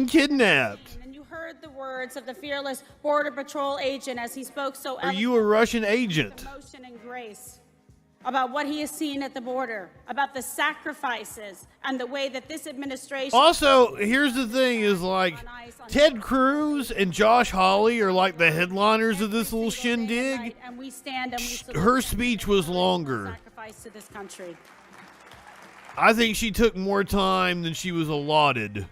S2: kidnapped?
S12: The words of the fearless Border Patrol agent as he spoke so
S2: Are you a Russian agent?
S12: Emotion and grace about what he has seen at the border, about the sacrifices and the way that this administration.
S2: Also, here's the thing: is like Ted Cruz and Josh Hawley are like the headliners of this little shindig.
S12: And we stand and we
S2: her speech was longer.
S12: Sacrifice to this country.
S2: I think she took more time than she was allotted.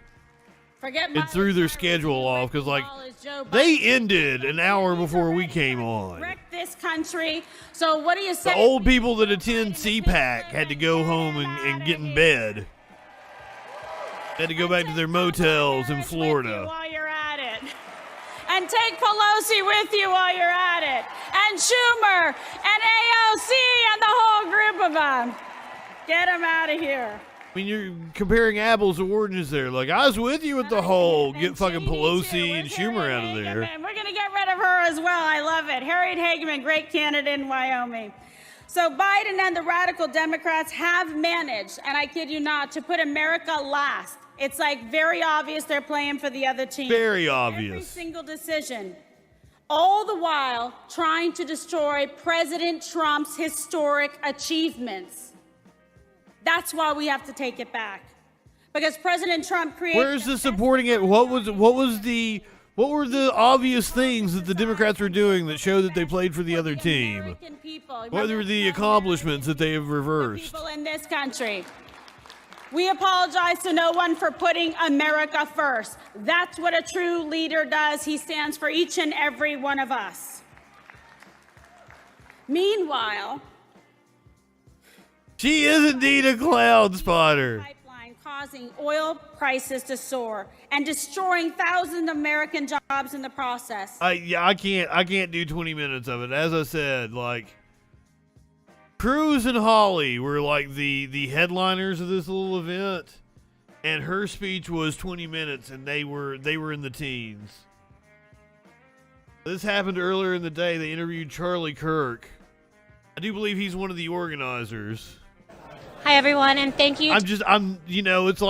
S2: It threw their schedule off because, like, they ended an hour before we came on.
S12: Wreck this country. So what do you say?
S2: The old people that attend CPAC had to go home and get in bed. Had to go back to their motels in Florida.
S12: While you're at it. And take Pelosi with you while you're at it. And Schumer and AOC and the whole group of them. Get them out of here.
S2: I mean, you're comparing apples to oranges there. Like, I was with you with the whole get fucking Pelosi and Schumer out of there.
S12: We're going to get rid of her as well. I love it. Harriet Hageman, great candidate in Wyoming. So Biden and the radical Democrats have managed, and I kid you not, to put America last. It's like very obvious they're playing for the other team.
S2: Very obvious.
S12: Every single decision. All the while trying to destroy President Trump's historic achievements. That's why we have to take it back, because President Trump created.
S2: Where's the supporting it? What were the obvious things that the Democrats were doing that showed that they played for the other team? What were the accomplishments that they have reversed?
S12: People in this country. We apologize to no one for putting America first. That's what a true leader does. He stands for each and every one of us. Meanwhile.
S2: She is indeed a cloud spotter.
S12: Pipeline causing oil prices to soar and destroying thousands of American jobs in the process.
S2: I can't do 20 minutes of it. As I said, like, Cruz and Hawley were like the headliners of this little event, and her speech was 20 minutes, and they were in the teens. This happened earlier in the day. They interviewed Charlie Kirk. I do believe he's one of the organizers.
S13: Hi everyone, and thank you.
S2: It's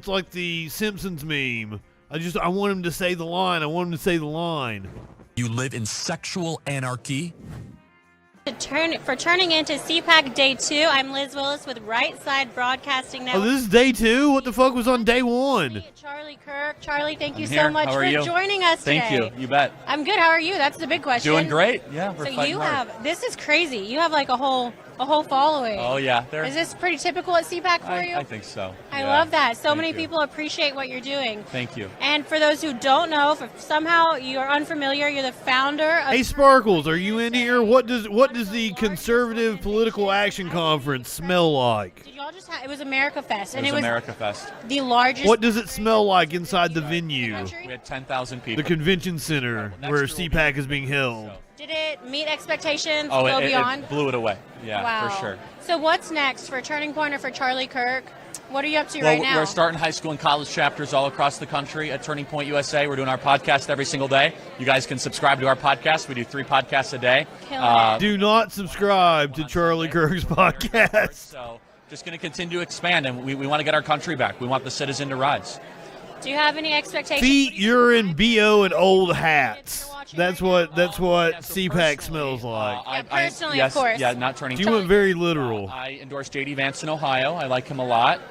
S2: like the Simpsons meme. I want him to say the line.
S14: You live in sexual anarchy?
S13: For turning into CPAC Day 2, I'm Liz Willis with Right Side Broadcasting Network.
S2: Oh, this is Day 2? What the fuck was on Day 1?
S13: Charlie Kirk. Charlie, thank you
S15: here.
S13: so much
S15: How are
S13: for
S15: you?
S13: Joining us today.
S15: Thank you. You bet.
S13: I'm good. How are you? That's the big question.
S15: Doing great. Yeah, we're
S13: so
S15: fighting
S13: you
S15: hard.
S13: have, this is crazy. You have like a whole following.
S15: Oh, yeah.
S13: Is this pretty typical at CPAC for you?
S15: I think so.
S13: I
S15: Yeah.
S13: love that. So
S15: Thank
S13: many
S15: you.
S13: people appreciate what you're doing.
S15: Thank you.
S13: And for those who don't know, if somehow you're unfamiliar, you're the founder of...
S2: Hey, Sparkles, are you in here? What does the Conservative Political Action Conference smell like?
S13: Did y'all just have... It was America Fest. And
S15: It was America Fest.
S13: The largest...
S2: What does it smell like inside the venue?
S15: We had 10,000 people.
S2: The convention center where CPAC is being held.
S13: Did it meet expectations?
S15: Oh,
S13: go
S15: it
S13: beyond?
S15: blew it away. Yeah,
S13: Wow.
S15: for sure.
S13: So what's next for Turning Point or for Charlie Kirk? What are you up to
S15: Well,
S13: right now?
S15: we're starting high school and college chapters all across the country at Turning Point USA. We're doing our podcast every single day. You guys can subscribe to our podcast. We do 3 podcasts a day.
S2: Do not subscribe to Charlie Kirk's podcast.
S15: So just going to continue to expand, and we want to get our country back. We want the citizen to rise.
S13: Do you have any expectations?
S2: Feet, urine, BO, and old hats. That's what CPAC smells like.
S13: Personally,
S15: yes,
S13: of course.
S15: Yeah, not turning.
S2: You went very literal.
S15: I endorse J.D. Vance in Ohio. I like him a lot.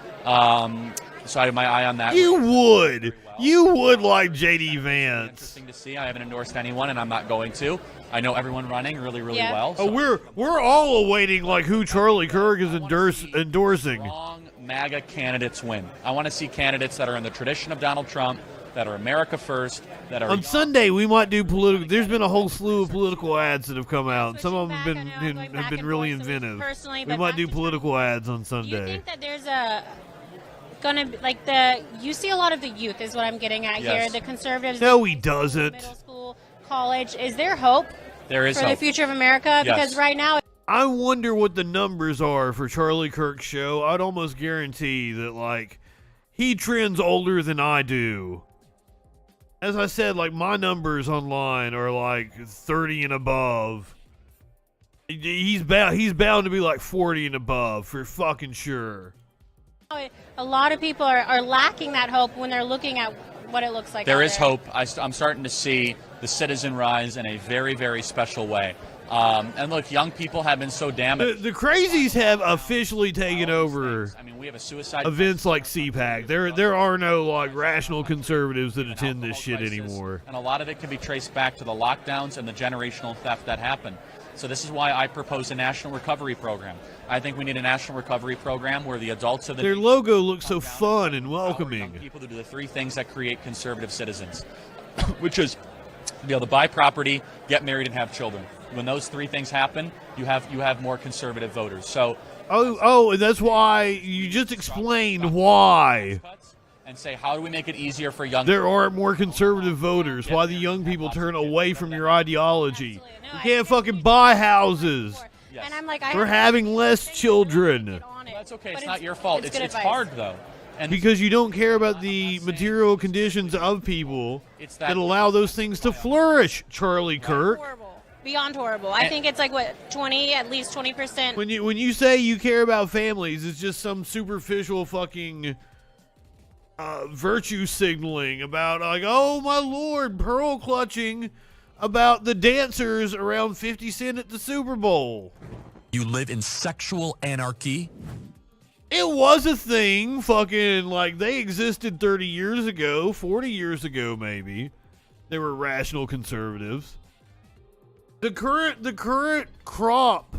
S15: So I have my eye on that.
S2: You would like J.D. Vance.
S15: Interesting to see. I haven't endorsed anyone, and I'm not going to. I know everyone running really well.
S2: So. Oh, we're all awaiting like who Charlie Kirk is endorsing.
S15: Long MAGA candidates win. I want to see candidates that are in the tradition of Donald Trump, that are America first, that are...
S2: On Sunday, we might do political... There's been a whole slew of political ads that have come out. Some of them have been really inventive. We might do political ads on Sunday.
S13: Do you think that there's you see a lot of the youth is what I'm getting at here, the conservatives.
S2: No, he doesn't.
S13: Middle school, college. Is there hope?
S15: There is
S13: for
S15: hope.
S13: The future of America?
S15: Yes.
S13: Because right now...
S2: I wonder what the numbers are for Charlie Kirk's show. I'd almost guarantee that, like, he trends older than I do. As I said, like, my numbers online are, like, 30 and above. He's bound to be, like, 40 and above, for fucking sure.
S13: A lot of people are lacking that hope when they're looking at what it looks like.
S15: There is hope. I'm starting to see the citizen rise in a very, very special way. And look, young people have been so damaged.
S2: The crazies have officially taken over.
S15: I mean, we have a suicide
S2: events like CPAC. There are no like rational conservatives that attend this shit anymore.
S15: And a lot of it can be traced back to the lockdowns and the generational theft that happened. So this is why I propose a national recovery program. I think we need a national recovery program where the adults of the
S2: their logo looks so fun and welcoming.
S15: People to do the three things that create conservative citizens, which is be able to buy property, get married, and have children. When those three things happen, you have more conservative voters. So
S2: and that's why you just explained why.
S15: And say, how do we make it easier for young
S2: there are more conservative voters. Why the young people turn away from your ideology. You can't fucking buy houses.
S13: And I'm like,
S2: we're having less children.
S15: That's okay. It's not your fault. It's hard, though. And
S2: because you don't care about the material conditions of people that allow those things to flourish, Charlie Kirk.
S13: Beyond horrible. I think it's like, what, at least 20%.
S2: When you say you care about families, it's just some superficial fucking virtue signaling about, like, oh, my Lord, pearl clutching about the dancers around 50 Cent at the Super Bowl.
S14: You live in sexual anarchy?
S2: It was a thing, fucking, like, they existed 30 years ago, 40 years ago, maybe. They were rational conservatives. The current crop,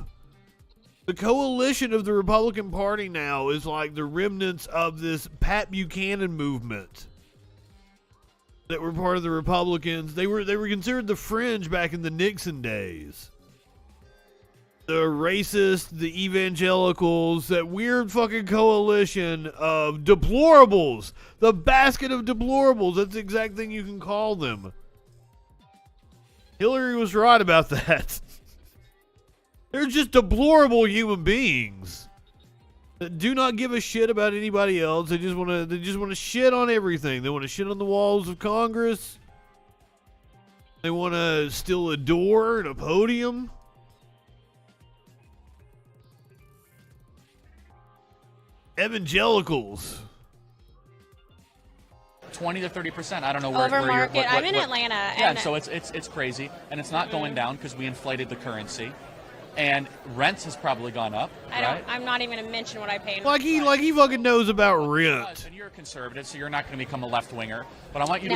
S2: the coalition of the Republican Party now is like the remnants of this Pat Buchanan movement that were part of the Republicans. They were considered the fringe back in the Nixon days. The racist, the evangelicals, that weird fucking coalition of deplorables. The basket of deplorables. That's the exact thing you can call them. Hillary was right about that. They're just deplorable human beings that do not give a shit about anybody else. They just want to shit on everything. They want to shit on the walls of Congress. They want to steal a door and a podium. Evangelicals.
S15: 20 to 30%. I don't know where
S13: Over market.
S15: what,
S13: I'm in Atlanta.
S15: Yeah,
S13: and
S15: so it's crazy, and it's not going down because we inflated the currency, and rent has probably gone up.
S13: I'm not even gonna mention what I pay.
S2: Like he fucking knows about rent.
S15: And you're a conservative, so you're not going to become a left winger. But I want you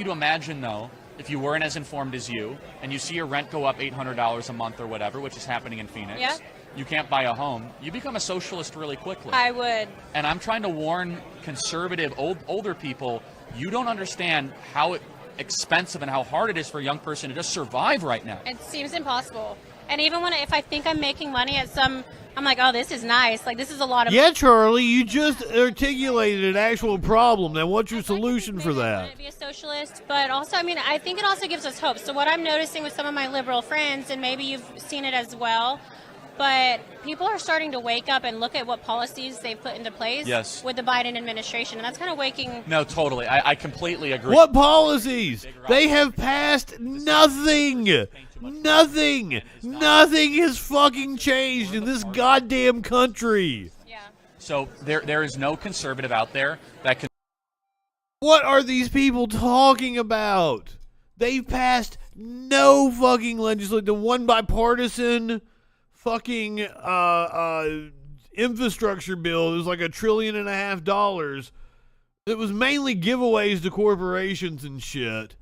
S15: to imagine though, if you weren't as informed as you, and you see your rent go up $800 a month or whatever, which is happening in Phoenix.
S13: Yeah.
S15: You can't buy a home. You become a socialist really quickly.
S13: I would.
S15: And I'm trying to warn conservative, older people, you don't understand how expensive and how hard it is for a young person to just survive right now.
S13: It seems impossible. And even if I think I'm making money at some, I'm like, oh, this is nice. Like, this is a lot of money.
S2: Yeah, Charlie, you just articulated an actual problem. Now, what's your solution for that?
S13: I want to be a socialist, but also, I mean, I think it also gives us hope. So what I'm noticing with some of my liberal friends, and maybe you've seen it as well, but people are starting to wake up and look at what policies they've put into place with the Biden administration, and that's kind of waking...
S15: No, totally. I completely agree.
S2: What policies? They have passed nothing. Nothing. Nothing has fucking changed in this goddamn country.
S15: So there is no conservative out there that can
S2: What are these people talking about? They've passed no fucking legislation. The one bipartisan fucking infrastructure bill is like $1.5 trillion. It was mainly giveaways to corporations and shit.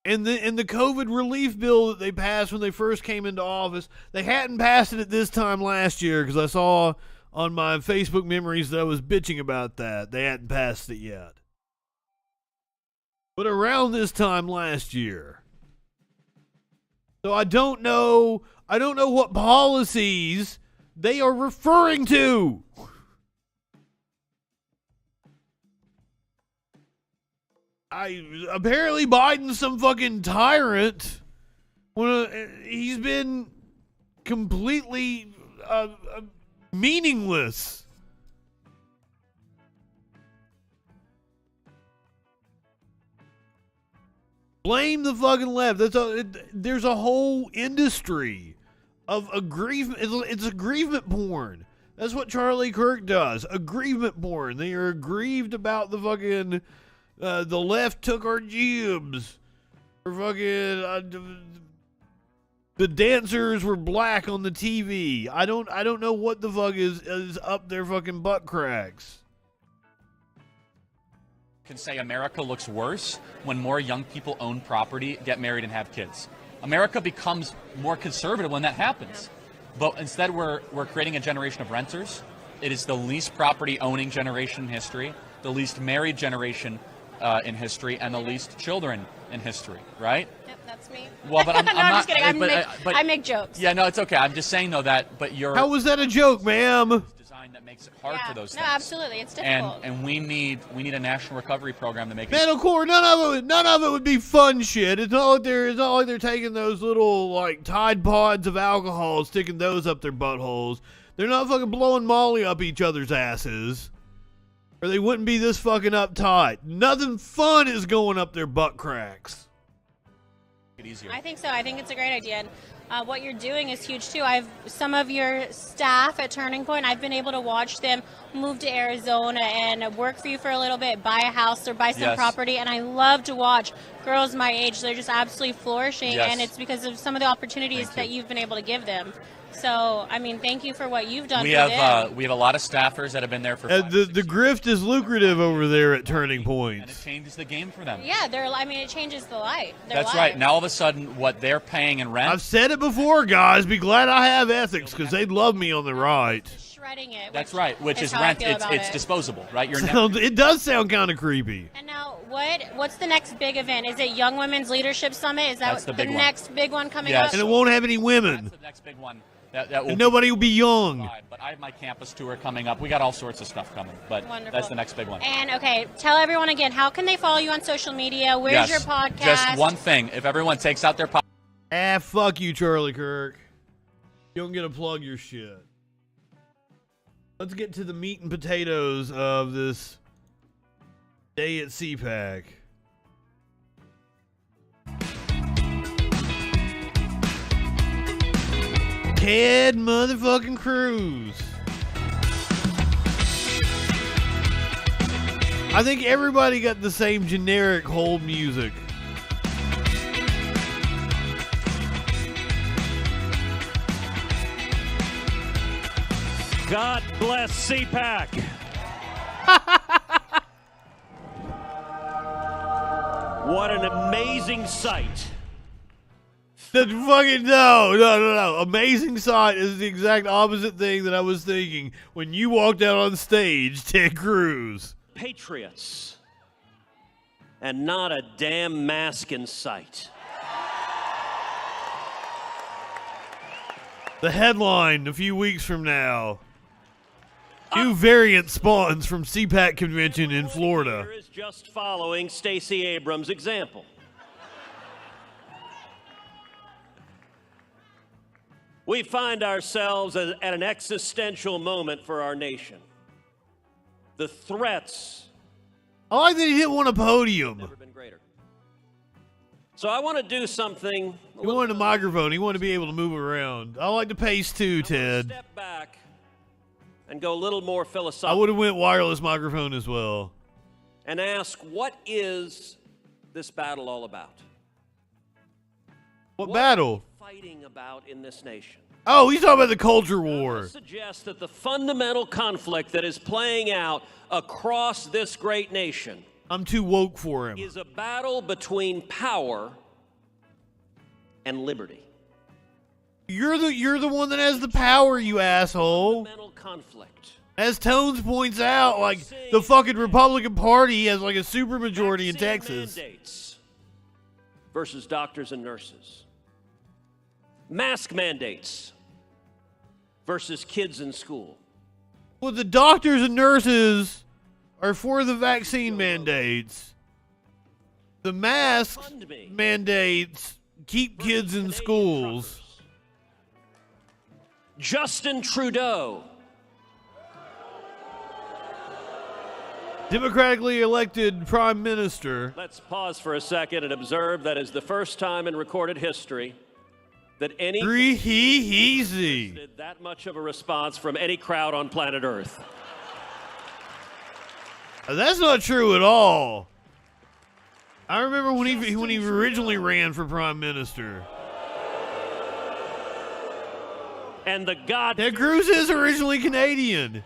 S2: And the COVID relief bill that they passed when they first came into office, they hadn't passed it at this time last year because I saw on my Facebook memories that I was bitching about that. They hadn't passed it yet. But around this time last year. So I don't know what policies they are referring to. Apparently Biden's some fucking tyrant. He's been completely meaningless. Blame the fucking left. There's a whole industry of aggrievement. It's aggrievement porn. That's what Charlie Kirk does. Aggrievement porn. They are aggrieved about the fucking the left took our jibs. Or fucking the dancers were black on the TV. I don't know what the fuck is up their fucking butt cracks.
S15: Can say America looks worse when more young people own property, get married, and have kids. America becomes more conservative when that happens. But instead, we're creating a generation of renters. It is the least property owning generation in history, the least married generation in history, and the least children in history, right?
S13: Yep, that's me.
S15: Well, but I'm
S13: no,
S15: not.
S13: I'm just kidding. I make jokes.
S15: Yeah, no, it's okay. I'm just saying though that. But you're.
S2: How was that a joke, ma'am?
S15: That makes it hard for those things.
S13: No, absolutely, it's difficult.
S15: And we need a national recovery program to make it.
S2: Metalcore, none of it would be fun shit. It's not like they're taking those little like Tide Pods of alcohol, sticking those up their buttholes. They're not fucking blowing Molly up each other's asses, or they wouldn't be this fucking uptight. Nothing fun is going up their butt cracks.
S15: Make it easier.
S13: I think so. I think it's a great idea. And what you're doing is huge too. Some of your staff at Turning Point, I've been able to watch them move to Arizona and work for you for a little bit, buy a house or buy some property, and I love to watch girls my age. They're just absolutely flourishing, and it's because of some of the opportunities that you've been able to give them. So, I mean, thank you for what you've done. We have
S15: a lot of staffers that have been there for.
S2: The grift is lucrative over there at Turning Point,
S15: and it changes the game for them.
S13: Yeah, it changes the life.
S15: That's right. Now all of a sudden, what they're paying in rent.
S2: I've said it before, guys. Be glad I have ethics because they'd love me on the right.
S13: Shredding it.
S15: That's right. Which is rent. It's disposable, right?
S2: It does sound kind of creepy.
S13: And now, what's the next big event? Is it Young Women's Leadership Summit? Is that the next big one coming up?
S2: And it won't have any women.
S15: That's the next big one.
S2: And nobody will be young.
S15: But I have my campus tour coming up. We got all sorts of stuff coming, but that's the next big one.
S13: And okay, tell everyone again, how can they follow you on social media? Where's your podcast?
S15: Just one thing. If everyone takes out their
S2: fuck you, Charlie Kirk. You don't get to plug your shit. Let's get to the meat and potatoes of this day at CPAC. Ted motherfucking Cruz. I think everybody got the same generic hold music.
S16: God bless CPAC. What an amazing sight.
S2: The fucking no. Amazing sight is the exact opposite thing that I was thinking when you walked out on stage, Ted Cruz.
S16: Patriots. And not a damn mask in sight.
S2: The headline a few weeks from now. New variant spawns from CPAC convention in Florida.
S16: Is just following Stacey Abrams' example. We find ourselves at an existential moment for our nation. The threats.
S2: I like that he didn't want a podium.
S16: Never been greater. So I want to do something.
S2: He wanted a microphone. He wanted to be able to move around. I like the pace too, Ted.
S16: Step back and go a little more philosophical.
S2: I would have went wireless microphone as well.
S16: and ask, what is this battle all about?
S2: What battle?
S16: Are we fighting about in this nation?
S2: Oh, he's talking about the culture war.
S16: I suggest that the fundamental conflict that is playing out across this great nation,
S2: I'm too woke for him,
S16: is a battle between power and liberty.
S2: You're the one that has the power, you asshole.
S16: Fundamental conflict.
S2: As Tones points out, like, the fucking Republican Party has like a supermajority in Texas.
S16: Mandates versus doctors and nurses. Mask mandates versus kids in school.
S2: Well, the doctors and nurses are for the vaccine mandates. The mask mandates keep kids in schools.
S16: Justin Trudeau,
S2: democratically elected prime minister.
S16: Let's pause for a second and observe that is the first time in recorded history that any
S2: easy
S16: that much of a response from any crowd on planet Earth.
S2: That's not true at all. I remember when he originally ran for prime minister.
S16: And the God
S2: Ted Cruz is originally Canadian.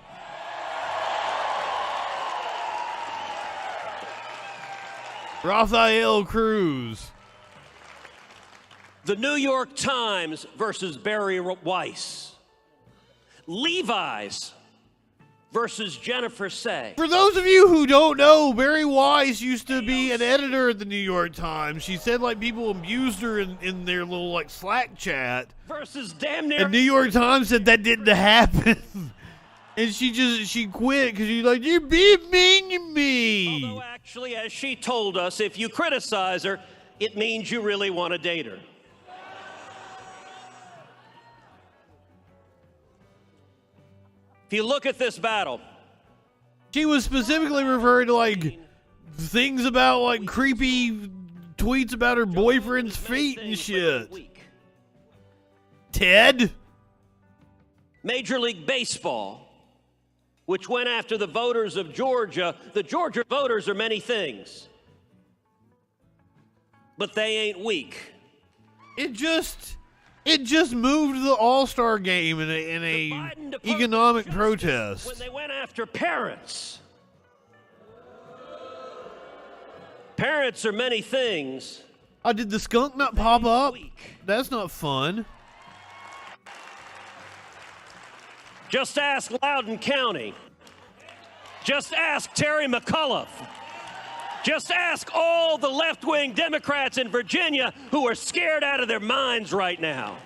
S2: Raphael Cruz.
S16: The New York Times versus Barry Weiss. Levi's versus Jennifer Say.
S2: For those of you who don't know, Barry Weiss used to be an editor at the New York Times. She said like people abused her in their little like Slack chat.
S16: Versus damn near.
S2: And New York Times said that didn't happen. And she quit because she's like, you're being mean to me.
S16: Although actually, as she told us, if you criticize her, it means you really want to date her. If you look at this battle,
S2: she was specifically referring to like things about like creepy tweets about her boyfriend's feet and shit. Ted?
S16: Major League Baseball, which went after the voters of Georgia. The Georgia voters are many things, but they ain't weak.
S2: It just moved the All-Star game in a economic protest.
S16: When they went after parents. Parents are many things.
S2: Oh, did the skunk not pop up? That's not fun.
S16: Just ask Loudoun County. Just ask Terry McAuliffe. Just ask all the left-wing Democrats in Virginia who are scared out of their minds right now.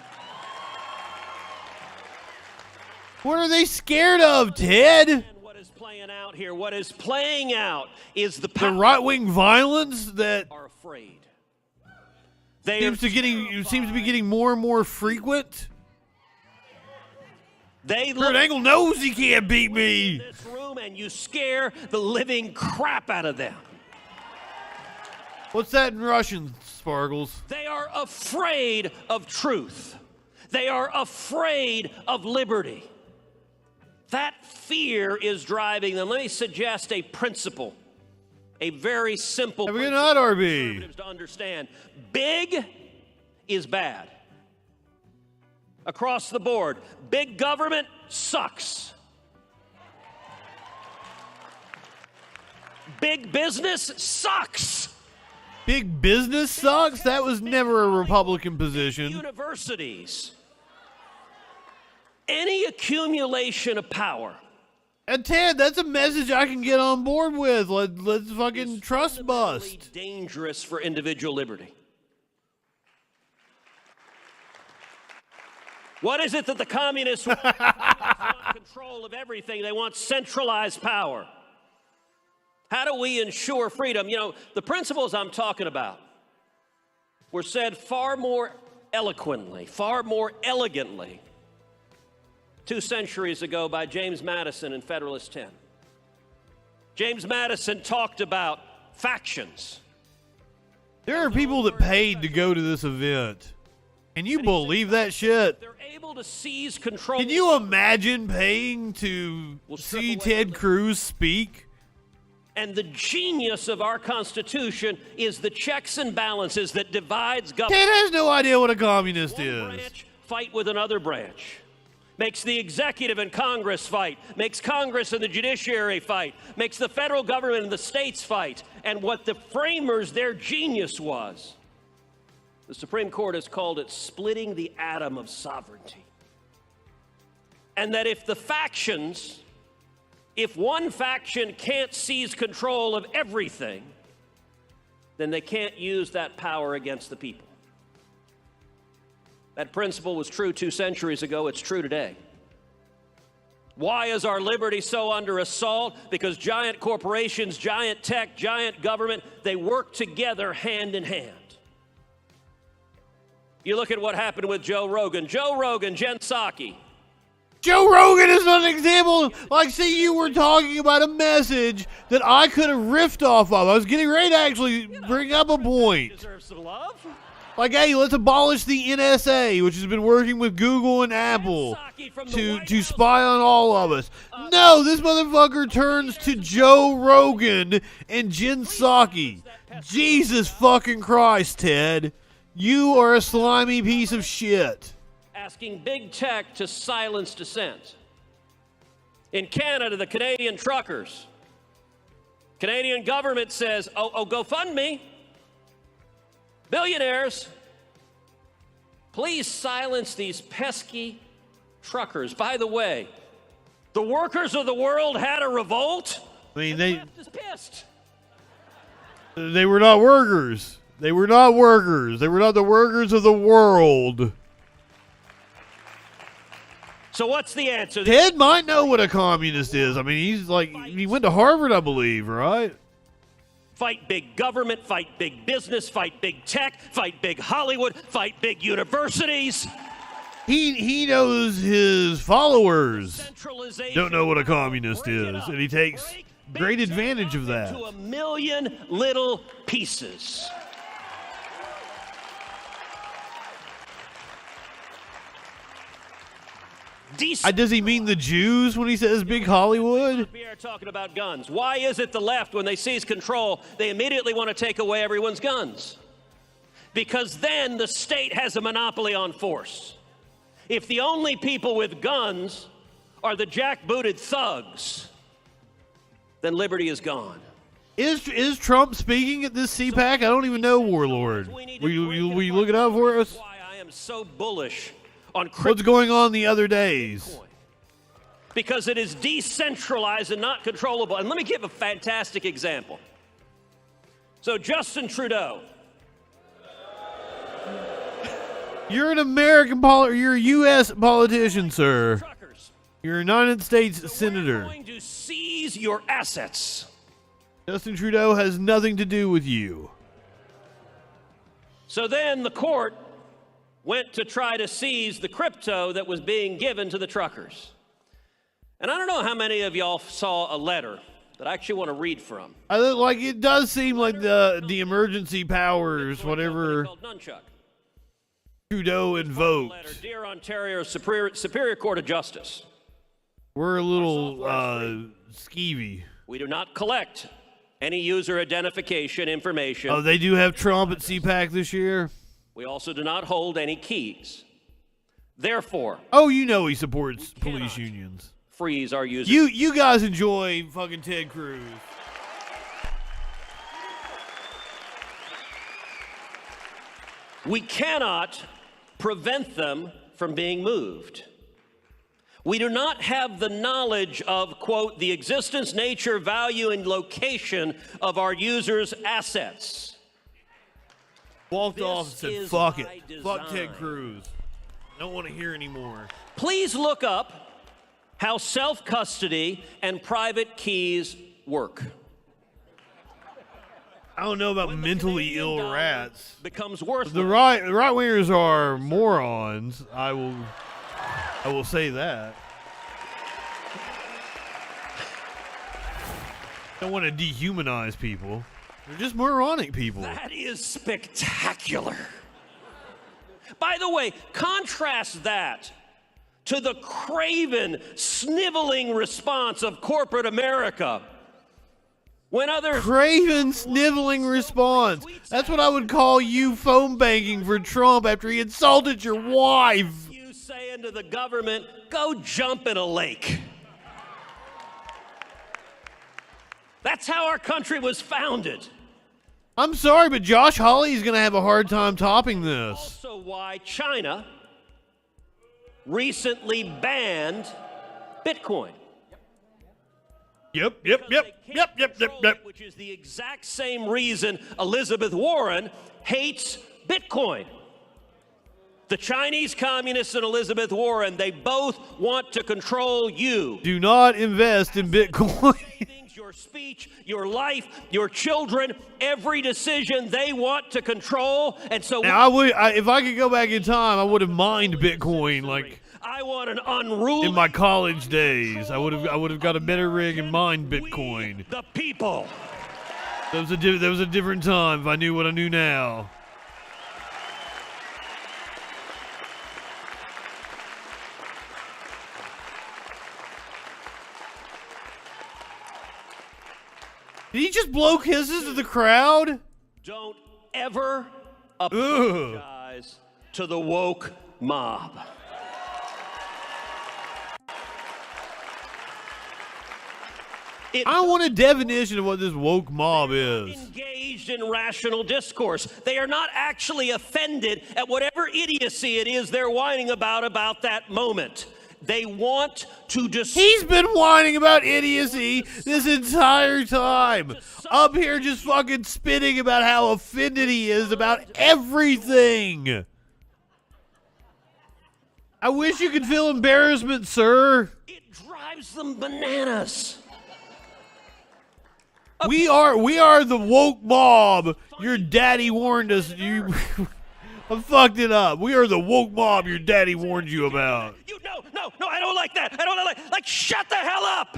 S2: What are they scared of, Ted?
S16: What is playing out here? What is playing out is the
S2: right-wing violence that
S16: are afraid.
S2: Seems to be getting more and more frequent. Kurt Angle knows he can't beat me.
S16: In this room, and you scare the living crap out of them.
S2: What's that in Russian, Sparkles?
S16: They are afraid of truth. They are afraid of liberty. That fear is driving them. Let me suggest a principle, a very simple
S2: Have a good
S16: principle
S2: night,
S16: for
S2: RB.
S16: conservatives to understand. Big is bad. Across the board, big government sucks. Big business sucks.
S2: Big business sucks? That was never a Republican position.
S16: Universities. Any accumulation of power.
S2: And Ted, that's a message I can get on board with. Let's fucking trust bust.
S16: Dangerous for individual liberty. What is it that the communists want? They want control of everything. They want centralized power. How do we ensure freedom? You know, the principles I'm talking about were said far more eloquently, far more elegantly 2 centuries ago by James Madison in Federalist 10. James Madison talked about factions.
S2: There are people that paid to go to this event. Can you believe that shit?
S16: They're able to seize control.
S2: Can you imagine paying to see Ted Cruz speak?
S16: And the genius of our Constitution is the checks and balances that divides government.
S2: Ted has no idea what a communist is.
S16: Branch fight with another branch. Makes the executive and Congress fight. Makes Congress and the judiciary fight. Makes the federal government and the states fight. And what the framers, their genius was, the Supreme Court has called it splitting the atom of sovereignty. And that if one faction can't seize control of everything, then they can't use that power against the people. That principle was true 2 centuries ago. It's true today. Why is our liberty so under assault? Because giant corporations, giant tech, giant government, they work together hand in hand. You look at what happened with Joe Rogan. Joe Rogan, Jen Psaki.
S2: Joe Rogan is not an example. Like, see, you were talking about a message that I could have riffed off of. I was getting ready to actually bring up a point.
S16: Deserves some love.
S2: Like, hey, let's abolish the NSA, which has been working with Google and Apple to spy on all of us. No, this motherfucker turns to Joe Rogan and Jen Psaki. Jesus fucking Christ, Ted. You are a slimy piece of shit.
S16: Asking big tech to silence dissent. In Canada, the Canadian truckers. Canadian government says, go fund me. Billionaires, please silence these pesky truckers. By the way, the workers of the world had a revolt.
S2: I mean,
S16: the left is pissed.
S2: They were not workers. They were not workers. They were not the workers of the world.
S16: So what's the answer?
S2: Ted might know what a communist is. I mean, he went to Harvard, I believe, right?
S16: Fight big government, fight big business, fight big tech, fight big Hollywood, fight big universities.
S2: He knows his followers don't know what a communist is, and he takes great advantage of that.
S16: To a million little pieces.
S2: Does he mean the Jews when he says big Hollywood?
S16: We are talking about guns. Why is it the left, when they seize control, they immediately want to take away everyone's guns? Because then the state has a monopoly on force. If the only people with guns are the jackbooted thugs, then liberty is gone.
S2: Is Trump speaking at this CPAC? I don't even know, Warlord. Will you look it up for us?
S16: Why I am so bullish on
S2: what's going on the other days.
S16: Because it is decentralized and not controllable. And let me give a fantastic example. So Justin Trudeau.
S2: You're an American you're a U.S. politician, sir. You're a United States senator.
S16: We're going to seize your assets.
S2: Justin Trudeau has nothing to do with you.
S16: So then the court went to try to seize the crypto that was being given to the truckers. And I don't know how many of y'all saw a letter that I actually want to read from.
S2: It does seem like the emergency powers, whatever Trudeau invoked.
S16: Letter, Dear Ontario Superior Court of Justice.
S2: We're a little skeevy.
S16: We do not collect any user identification information.
S2: Oh, they do have Trump at CPAC this year?
S16: We also do not hold any keys. Therefore,
S2: oh, you know he supports police unions.
S16: Freeze our users.
S2: You guys enjoy fucking Ted Cruz.
S16: We cannot prevent them from being moved. We do not have the knowledge of, quote, the existence, nature, value, and location of our users' assets.
S2: Walked off and said, fuck it. Fuck Ted Cruz. Don't want to hear anymore.
S16: Please look up how self-custody and private keys work.
S2: I don't know about mentally ill rats.
S16: Becomes worthless.
S2: The right-wingers are morons. I will say that. Don't want to dehumanize people. They're just moronic people.
S16: That is spectacular. By the way, contrast that to the craven, sniveling response of corporate America When others...
S2: Craven sniveling response. That's what I would call you phone banking for Trump after he insulted your wife.
S16: You saying to the government, go jump in a lake. That's how our country was founded.
S2: I'm sorry, but Josh Hawley's going to have a hard time topping this.
S16: Also why China recently banned Bitcoin.
S2: Yep.
S16: Which is the exact same reason Elizabeth Warren hates Bitcoin. The Chinese communists and Elizabeth Warren, they both want to control you.
S2: Do not invest in Bitcoin.
S16: Your speech, your life, your children, every decision they want to control. And so
S2: now, if I could go back in time, I would have mined Bitcoin like
S16: I want an unruly
S2: in my college days. I would have got a better rig and mined Bitcoin.
S16: The people.
S2: That was a different time if I knew what I knew now. Did he just blow kisses to the crowd?
S16: Don't ever apologize to the woke mob.
S2: I want a definition of what this woke mob is.
S16: Engaged in rational discourse. They are not actually offended at whatever idiocy it is they're whining about that moment. They want to
S2: He's been whining about idiocy this entire time. Up here just fucking spitting about how offended he is about everything. I wish you could feel embarrassment, sir.
S16: It drives them bananas.
S2: We are the woke mob. Your daddy warned us. I fucked it up. We are the woke mob your daddy warned you about.
S16: No, I don't like that. I don't like shut the hell up.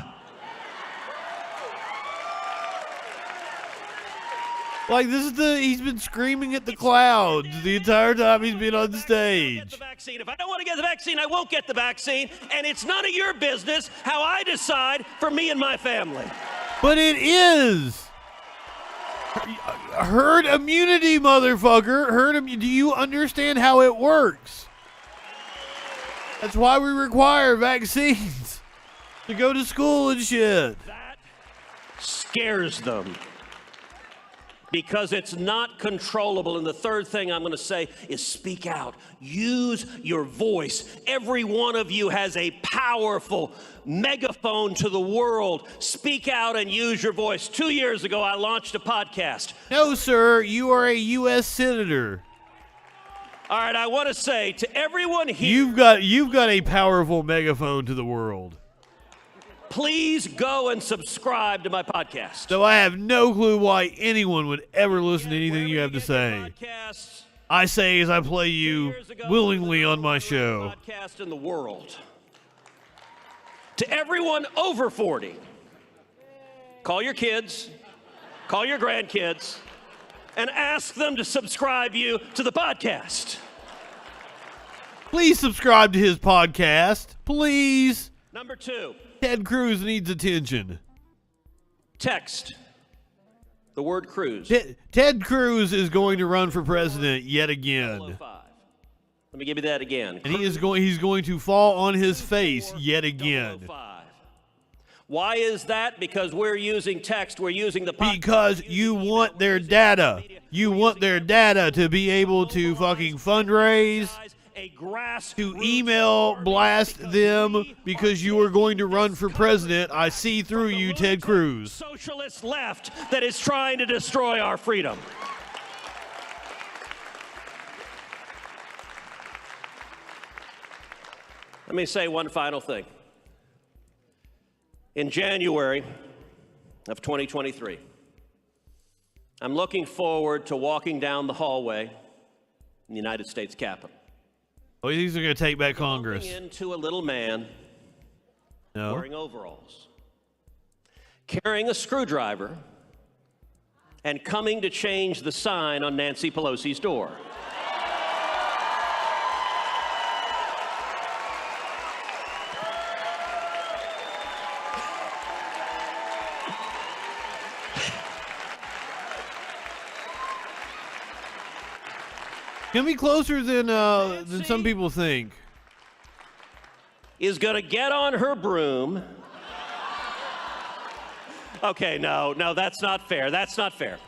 S2: Like he's been screaming at the clouds the entire time he's been on stage.
S16: If I don't want to get the vaccine, I won't get the vaccine, and it's none of your business how I decide for me and my family.
S2: But it is. Herd immunity, motherfucker. Do you understand how it works? That's why we require vaccines to go to school and shit.
S16: That scares them because it's not controllable. And the third thing I'm going to say is speak out. Use your voice. Every one of you has a powerful megaphone to the world. Speak out and use your voice. 2 years ago, I launched a podcast.
S2: No, sir, you are a U.S. senator.
S16: All right, I want to say to everyone here,
S2: you've got a powerful megaphone to the world.
S16: Please go and subscribe to my podcast.
S2: So I have no clue why anyone would ever listen to anything you have to say. I say as I play you willingly on my show.
S16: Podcast in the world. To everyone over 40, call your kids, call your grandkids, and ask them to subscribe you to the podcast.
S2: Please subscribe to his podcast. Please.
S16: Number 2.
S2: Ted Cruz needs attention.
S16: Text the word Cruz.
S2: Ted Cruz is going to run for president yet again.
S16: Let me give you that again.
S2: And he's going to fall on his face yet again.
S16: Why is that? Because we're using text. We're using the podcast.
S2: Because you want their data. You want their data to be able to fucking fundraise, to email blast them because you are going to run for president. I see through you, Ted Cruz.
S16: Socialist left that is trying to destroy our freedom. Let me say one final thing. In January of 2023, I'm looking forward to walking down the hallway in the United States Capitol.
S2: Oh, these are going to take back Congress.
S16: Walking into a little man wearing overalls, carrying a screwdriver, and coming to change the sign on Nancy Pelosi's door.
S2: Can be closer than some people think.
S16: Is going to get on her broom. Okay, no, that's not fair. That's not fair.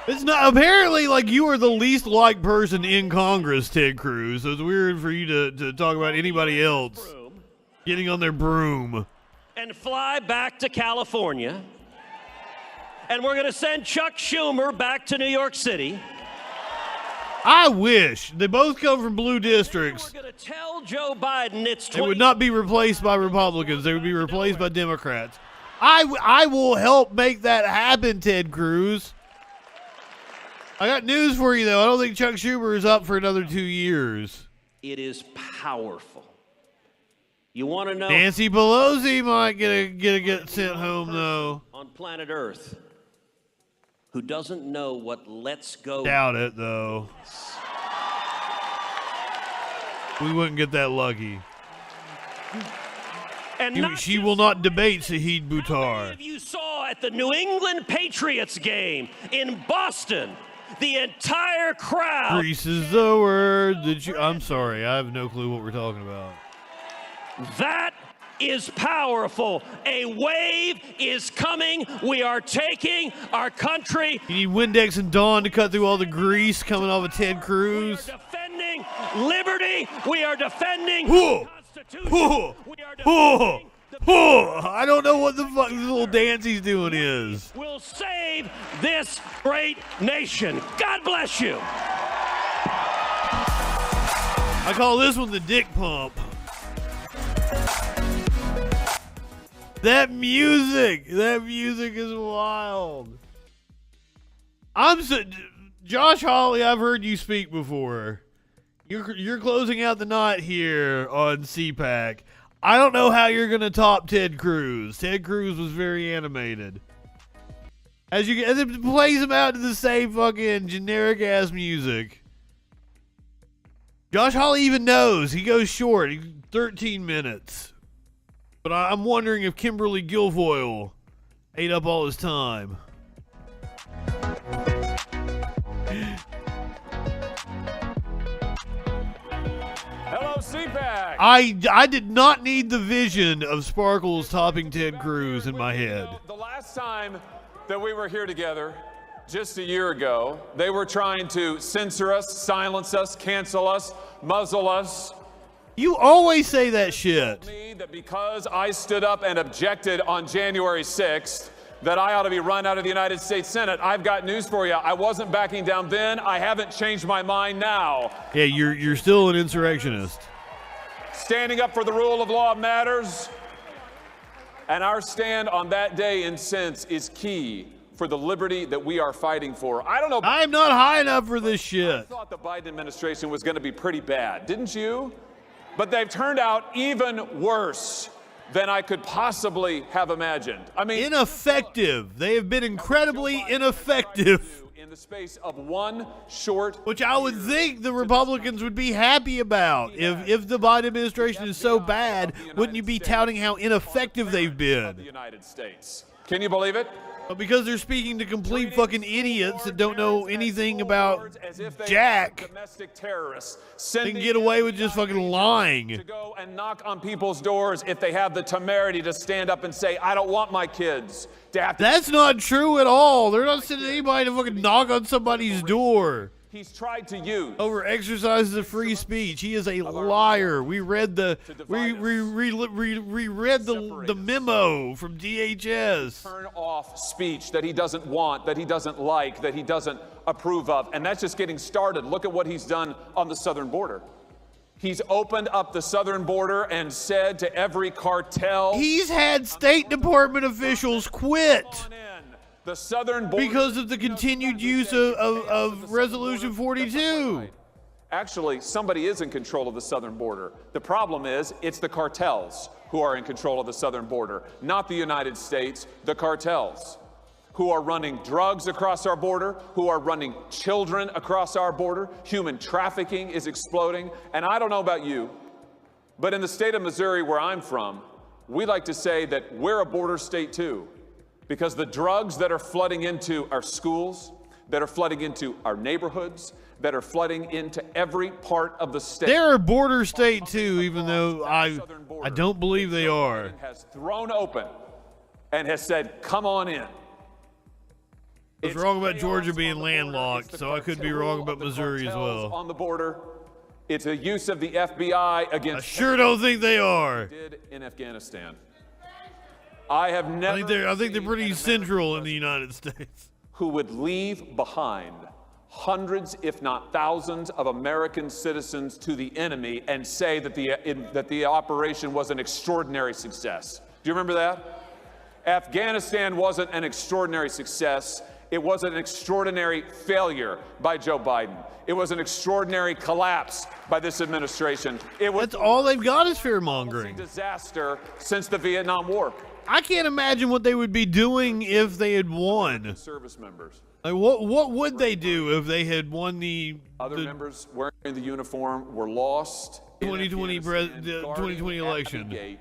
S2: It's not, apparently, like, you are the least liked person in Congress, Ted Cruz, so it's weird for you to talk about anybody else getting on their broom.
S16: And fly back to California. And we're going to send Chuck Schumer back to New York City.
S2: I wish. They both come from blue districts.
S16: We're going to tell Joe Biden it's
S2: They would not be replaced by Republicans. They would be replaced by Democrats. I will help make that happen, Ted Cruz. I got news for you, though. I don't think Chuck Schumer is up for another 2 years.
S16: It is powerful. You want to know?
S2: Nancy Pelosi might get sent home, though.
S16: On planet Earth, who doesn't know what let's go.
S2: Doubt it, though. We wouldn't get that lucky.
S16: And
S2: she will not debate Shahid Buttar.
S16: How many of you saw at the New England Patriots game in Boston? The entire crowd.
S2: Grease is the word that you. I'm sorry, I have no clue what we're talking about.
S16: That is powerful. A wave is coming. We are taking our country.
S2: You need Windex and Dawn to cut through all the grease coming off of Ted Cruz.
S16: We are defending liberty. We are defending the Constitution. We are defending
S2: I don't know what the fuck this little dance he's doing is.
S16: We'll save this great nation. God bless you.
S2: I call this one the dick pump. That music is wild. Josh Hawley, I've heard you speak before. You're closing out the night here on CPAC. I don't know how you're gonna top Ted Cruz. Ted Cruz was very animated. As it plays him out to the same fucking generic ass music. Josh Hawley even knows he goes short. 13 minutes. But I'm wondering if Kimberly Guilfoyle ate up all his time.
S17: Hello, CPAC.
S2: I did not need the vision of Sparkles topping Ted Cruz in my head.
S17: The last time that we were here together, just a year ago, they were trying to censor us, silence us, cancel us, muzzle us.
S2: You always say that shit.
S17: Me that because I stood up and objected on January 6th, that I ought to be run out of the United States Senate. I've got news for you. I wasn't backing down then. I haven't changed my mind now.
S2: Yeah, you're still an insurrectionist.
S17: Standing up for the rule of law matters. And our stand on that day and since is key for the liberty that we are fighting for. I don't know.
S2: I'm not high enough for this shit.
S17: I thought the Biden administration was going to be pretty bad, didn't you? But they've turned out even worse than I could possibly have imagined. I mean,
S2: ineffective. They have been incredibly ineffective.
S17: In the space of one short
S2: Which I would think the Republicans would be happy about. If the Biden administration is so bad, wouldn't you be touting how ineffective they've been?
S17: The United States. Can you believe it?
S2: But because they're speaking to complete fucking idiots that don't know anything about Jack, they can get away with just fucking lying.
S17: To go and knock on people's doors if they have the temerity to stand up and say, I don't want my kids to have to.
S2: That's not true at all. They're not sending anybody to fucking knock on somebody's door.
S17: He's tried to use
S2: over exercises of free speech. He is a liar. We read the reread the memo from DHS.
S17: Turn off speech that he doesn't want, that he doesn't like, that he doesn't approve of, and that's just getting started. Look at what he's done on the southern border. He's opened up the southern border and said to every cartel.
S2: He's had State Department officials quit.
S17: The southern border
S2: because of the continued use of Resolution 42.
S17: Actually, somebody is in control of the southern border. The problem is, it's the cartels who are in control of the southern border, not the United States, the cartels who are running drugs across our border, who are running children across our border. Human trafficking is exploding. And I don't know about you, but in the state of Missouri, where I'm from, we like to say that we're a border state too. Because the drugs that are flooding into our schools, that are flooding into our neighborhoods, that are flooding into every part of the state.
S2: They're a border state too, even though I don't believe they are.
S17: Has thrown open and has said, come on in.
S2: I was wrong about Georgia being landlocked, so I could be wrong about Missouri as well.
S17: On the border, it's a use of the FBI against.
S2: I sure don't think they are.
S17: Did in Afghanistan. I have never.
S2: I think they're pretty central in the United States.
S17: Who would leave behind hundreds, if not thousands, of American citizens to the enemy and say that the operation was an extraordinary success. Do you remember that? Afghanistan wasn't an extraordinary success. It was an extraordinary failure by Joe Biden. It was an extraordinary collapse by this administration.
S2: That's all they've got is fear-mongering.
S17: Disaster since the Vietnam War.
S2: I can't imagine what they would be doing if they had won.
S17: Service members.
S2: Like, what would they do if they had won the
S17: other members wearing the uniform were lost
S2: 2020 election?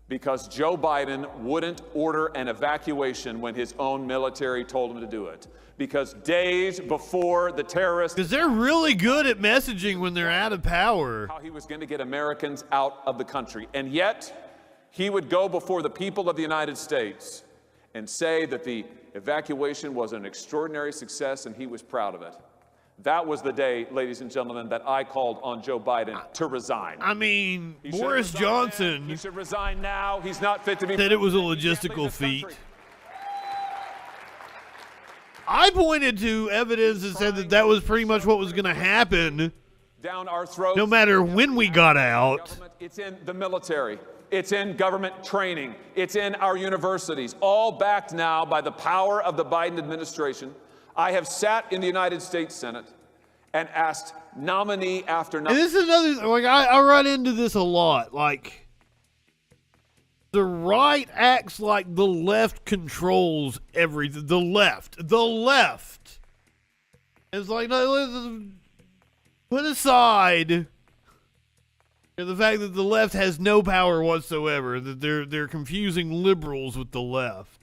S17: Because Joe Biden wouldn't order an evacuation when his own military told him to do it. Because days before the terrorists...
S2: Because they're really good at messaging when they're out of power.
S17: How he was going to get Americans out of the country. And yet, he would go before the people of the United States and say that the evacuation was an extraordinary success and he was proud of it. That was the day, ladies and gentlemen, that I called on Joe Biden to resign.
S2: I mean, Boris Johnson...
S17: He should resign now. He's not fit to be...
S2: Said it was a logistical feat. I pointed to evidence that said that was pretty much what was going to happen
S17: down our throats,
S2: no matter when we got out.
S17: It's in the military. It's in government training. It's in our universities, all backed now by the power of the Biden administration. I have sat in the United States Senate and asked nominee after nominee.
S2: And this is another, like, I run into this a lot. Like, the right acts like the left controls everything. The left. It's like, no, put aside the fact that the left has no power whatsoever, that they're confusing liberals with the left.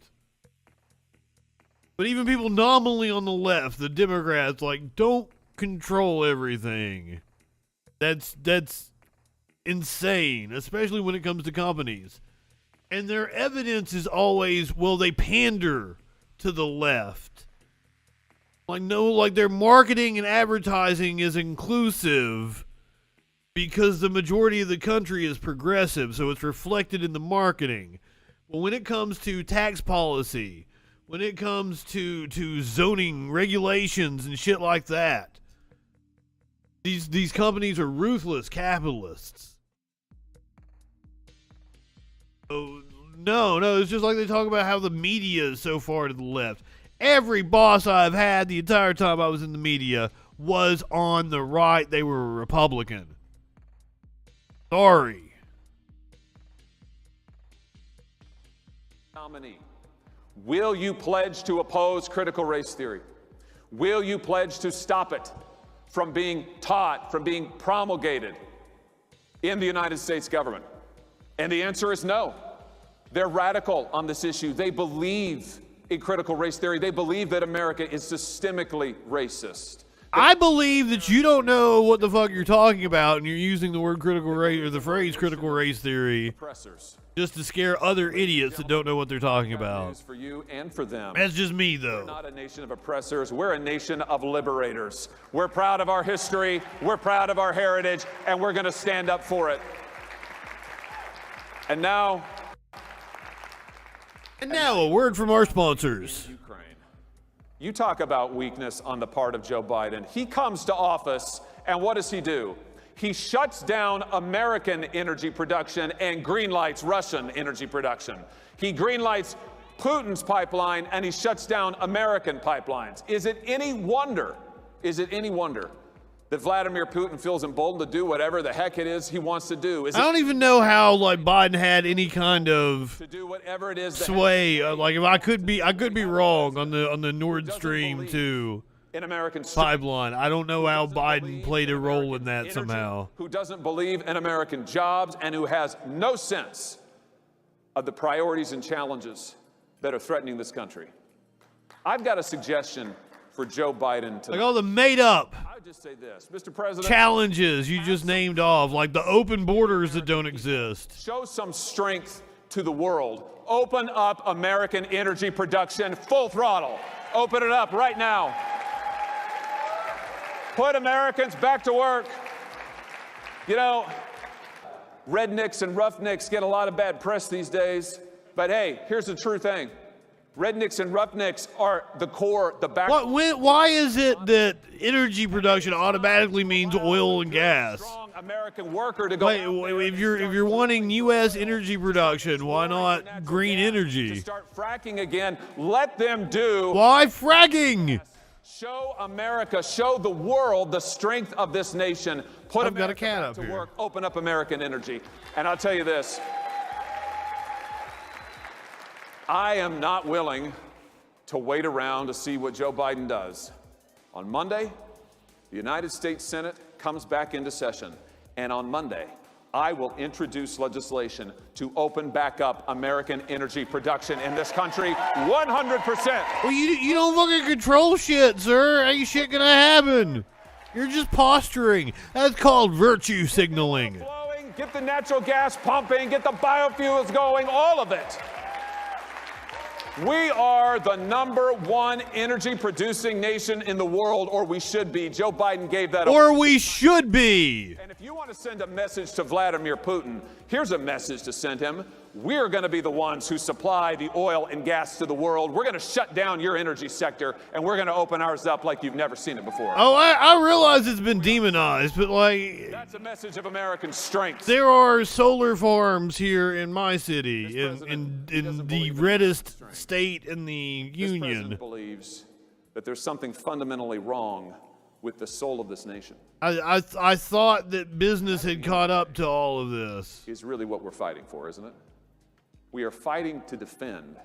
S2: But even people nominally on the left, the Democrats, like, don't control everything. That's insane, especially when it comes to companies. And their evidence is always, well, they pander to the left. Like, no, like, their marketing and advertising is inclusive because the majority of the country is progressive, so it's reflected in the marketing. But when it comes to tax policy, when it comes to zoning regulations and shit like that, these companies are ruthless capitalists. Oh, no, it's just like they talk about how the media is so far to the left. Every boss I've had the entire time I was in the media was on the right. They were a Republican. Sorry.
S17: Nominee. Will you pledge to oppose critical race theory? Will you pledge to stop it from being taught, from being promulgated in the United States government? And the answer is no. They're radical on this issue. They believe in critical race theory. They believe that America is systemically racist.
S2: I believe that you don't know what the fuck you're talking about, and you're using the word critical race or the phrase critical race theory just to scare other idiots that don't know what they're talking about.
S17: For you and for them.
S2: That's just me, though.
S17: We're not a nation of oppressors. We're a nation of liberators. We're proud of our history. We're proud of our heritage, and we're going to stand up for it. And now,
S2: a word from our sponsors.
S17: Ukraine. You talk about weakness on the part of Joe Biden. He comes to office, and what does he do? He shuts down American energy production and greenlights Russian energy production. He greenlights Putin's pipeline, and he shuts down American pipelines. Is it any wonder that Vladimir Putin feels emboldened to do whatever the heck it is he wants to do?
S2: I don't even know how, like, Biden had any kind of
S17: to do whatever it is
S2: sway. Like, if I could be wrong on the Nord Stream 2
S17: in American
S2: pipeline. I don't know how Biden played a role in that somehow.
S17: Who doesn't believe in American jobs and who has no sense of the priorities and challenges that are threatening this country. I've got a suggestion for Joe Biden to.
S2: Like all the made up
S17: I would just say this, Mr. President.
S2: challenges you just named off, like the open borders that don't exist.
S17: Show some strength to the world. Open up American energy production full throttle. Open it up right now. Put Americans back to work. You know, rednecks and roughnecks get a lot of bad press these days. But hey, here's the true thing. Rednecks and roughnecks are the core, the back.
S2: Why is it that energy production automatically means oil and gas?
S17: American worker to go.
S2: Wait, if you're wanting U.S. energy production, why not green energy?
S17: Start fracking again. Let them do.
S2: Why fracking?
S17: Show America, show the world the strength of this nation. Put America back to work. Open up American energy. And I'll tell you this. I am not willing to wait around to see what Joe Biden does. On Monday, the United States Senate comes back into session. And on Monday, I will introduce legislation to open back up American energy production in this country 100%.
S2: Well, you don't fucking control shit, sir. Ain't shit gonna happen. You're just posturing. That's called virtue signaling.
S17: Get the natural gas pumping, get the biofuels going, all of it. We are the #1 energy producing nation in the world, or we should be. Joe Biden gave that.
S2: Or we should be.
S17: And if you want to send a message to Vladimir Putin, here's a message to send him. We're going to be the ones who supply the oil and gas to the world. We're going to shut down your energy sector, and we're going to open ours up like you've never seen it before.
S2: Oh, I realize it's been demonized, but like...
S17: That's a message of American strength.
S2: There are solar farms here in my city, in the reddest state in the union.
S17: This president believes that there's something fundamentally wrong with the soul of this nation.
S2: I thought that business had caught up to all of this.
S17: Is really what we're fighting for, isn't it? We are fighting to defend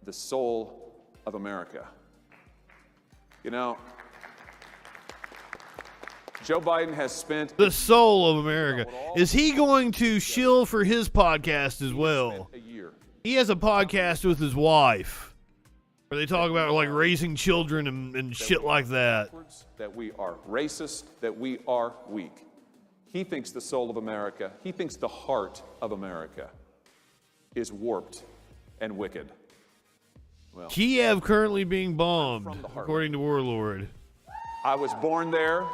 S17: the soul of America. You know, Joe Biden has spent...
S2: The soul of America. Is he going to shill for his podcast as well? He has a podcast with his wife where they talk about like raising children and shit like that.
S17: That we are racist, that we are weak. He thinks the soul of America, he thinks the heart of America is warped and wicked. Well,
S2: Kiev currently being bombed, according to Warlord.
S17: I was born there.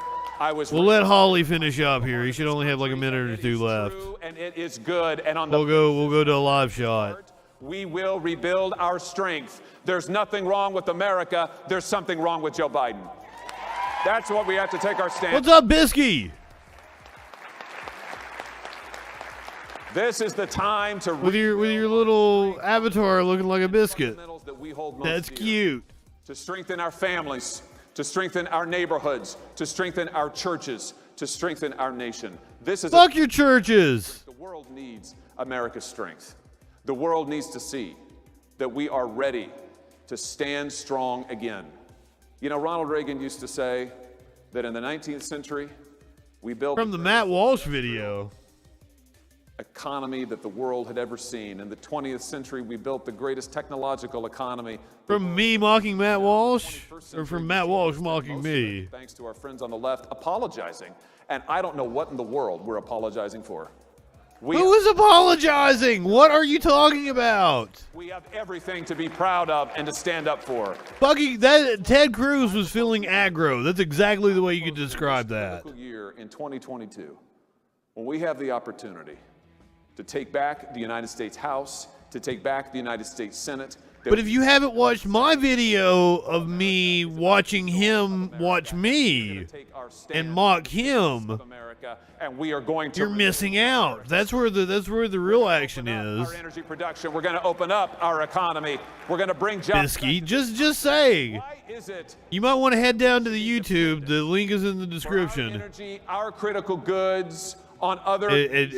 S2: We'll let Holly finish up here. He should only have like a minute or two left.
S17: And it is good. And on
S2: we'll go to a live shot.
S17: We will rebuild our strength. There's nothing wrong with America. There's something wrong with Joe Biden. That's what we have to take our stand.
S2: What's up, Bisky?
S17: This is the time to
S2: with your little avatar looking like a biscuit. That's cute.
S17: To strengthen our families, to strengthen our neighborhoods, to strengthen our churches, to strengthen our nation. This is
S2: fuck your churches.
S17: The world needs America's strength. The world needs to see that we are ready to stand strong again. You know, Ronald Reagan used to say that in the 19th century, we built
S2: from the Matt Walsh video.
S17: Economy that the world had ever seen. In the 20th century, we built the greatest technological economy.
S2: From me mocking Matt Walsh, or from Matt Walsh mocking me?
S17: Thanks to our friends on the left apologizing. And I don't know what in the world we're apologizing for.
S2: Who is apologizing? What are you talking about?
S17: We have everything to be proud of and to stand up for.
S2: Bucky, that Ted Cruz was feeling aggro. That's exactly the way you could describe that.
S17: Year in 2022, when we have the opportunity to take back the United States House, to take back the United States Senate.
S2: But if you haven't watched my video of me watching him watch me and mock him,
S17: and we are going to
S2: you're missing out. That's where the real action is.
S17: Our energy production. We're going to open up our economy. We're going to bring jobs.
S2: Bisky, just say. You might want to head down to the YouTube. The link is in the description.
S17: Our energy, our critical goods. On other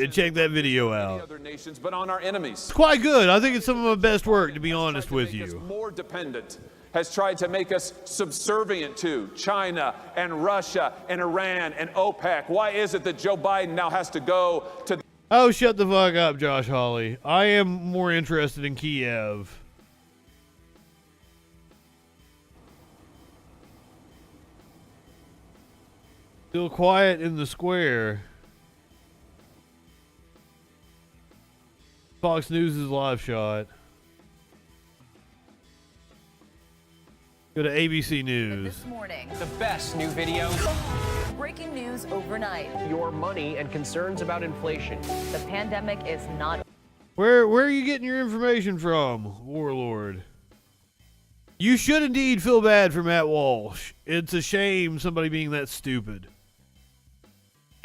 S2: check that video out.
S17: Other nations, but on our enemies.
S2: It's quite good. I think it's some of my best work, to be honest with you.
S17: More dependent, has tried to make us subservient to China and Russia and Iran and OPEC. Why is it that Joe Biden now has to go to?
S2: Oh, shut the fuck up, Josh Hawley. I am more interested in Kiev. Still quiet in the square. Fox News' live shot. Go to ABC News.
S18: This morning, the best new video. Breaking news overnight. Your money and concerns about inflation. The pandemic is not.
S2: Where are you getting your information from, Warlord? You should indeed feel bad for Matt Walsh. It's a shame somebody being that stupid.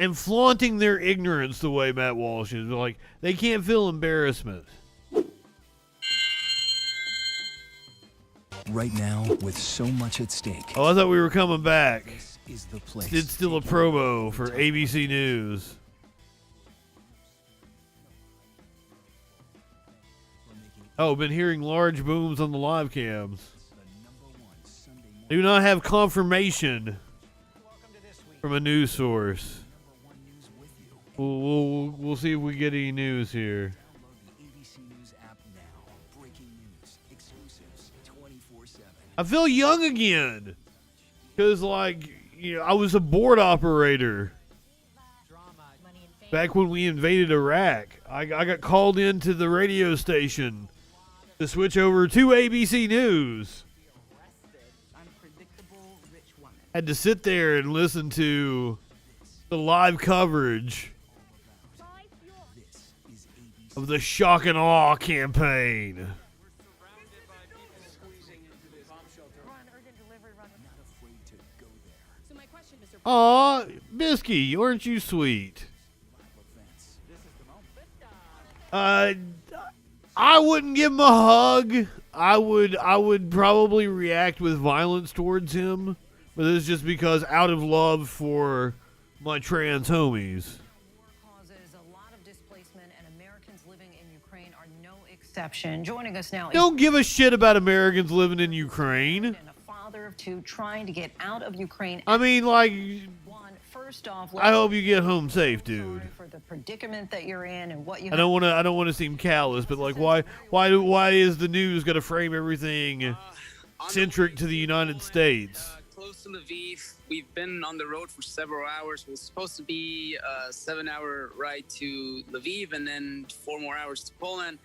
S2: And flaunting their ignorance the way Matt Walsh is. Like, they can't feel embarrassment.
S19: Right now, with so much at stake.
S2: Oh, I thought we were coming back.
S19: Is the place.
S2: It's still a promo for ABC News. Oh, been hearing large booms on the live cams. Do not have confirmation from a news source. We'll see if we get any news here. I feel young again. Because, like, you know, I was a board operator back when we invaded Iraq. I got called into the radio station to switch over to ABC News. Had to sit there and listen to the live coverage of the shock and awe campaign. Aw, Bisky, aren't you sweet? I wouldn't give him a hug. I would probably react with violence towards him, but it's just because out of love for my trans homies.
S20: Exception. Joining us now.
S2: Don't give a shit about Americans living in Ukraine.
S20: And a father of two trying to get out of Ukraine.
S2: I mean, like,
S20: first off,
S2: I hope you get home safe, dude.
S20: For the predicament that you're in and what you.
S2: I don't want to seem callous, but like, why is the news going to frame everything centric to the United States?
S21: Close to Lviv. We've been on the road for several hours. It was supposed to be a 7-hour ride to Lviv and then 4 more hours to Poland.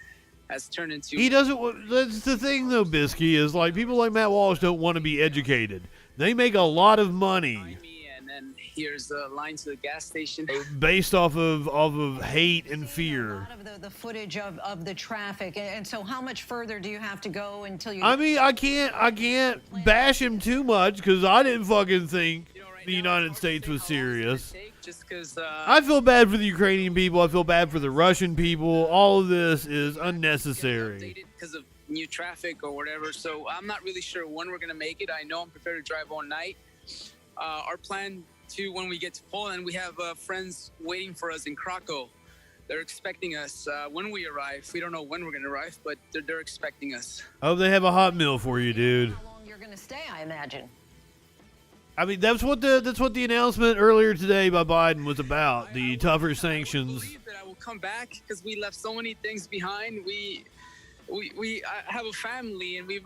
S21: Has turned into.
S2: He doesn't. That's the thing, though, Bisky, is like people like Matt Walsh don't want to be educated. They make a lot of money.
S21: And then here's the line to the gas station.
S2: Based off of hate and fear.
S20: A lot of the footage of the traffic, and so how much further do you have to go until you?
S2: I mean, I can't bash him too much because I didn't fucking think the United States was serious.
S21: Just because
S2: I feel bad for the Ukrainian people. I feel bad for the Russian people. All of this is unnecessary.
S21: Because of new traffic or whatever. So I'm not really sure when we're gonna make it. I know I'm prepared to drive all night. Our plan to when we get to Poland, we have friends waiting for us in Krakow. They're expecting us when we arrive. We don't know when we're gonna arrive, but they're expecting us.
S2: Oh, they have a hot meal for you, dude.
S20: How long you're gonna stay? I imagine.
S2: I mean, that's what the announcement earlier today by Biden was about. The tougher sanctions.
S21: I believe that I will come back because we left so many things behind. We have a family and we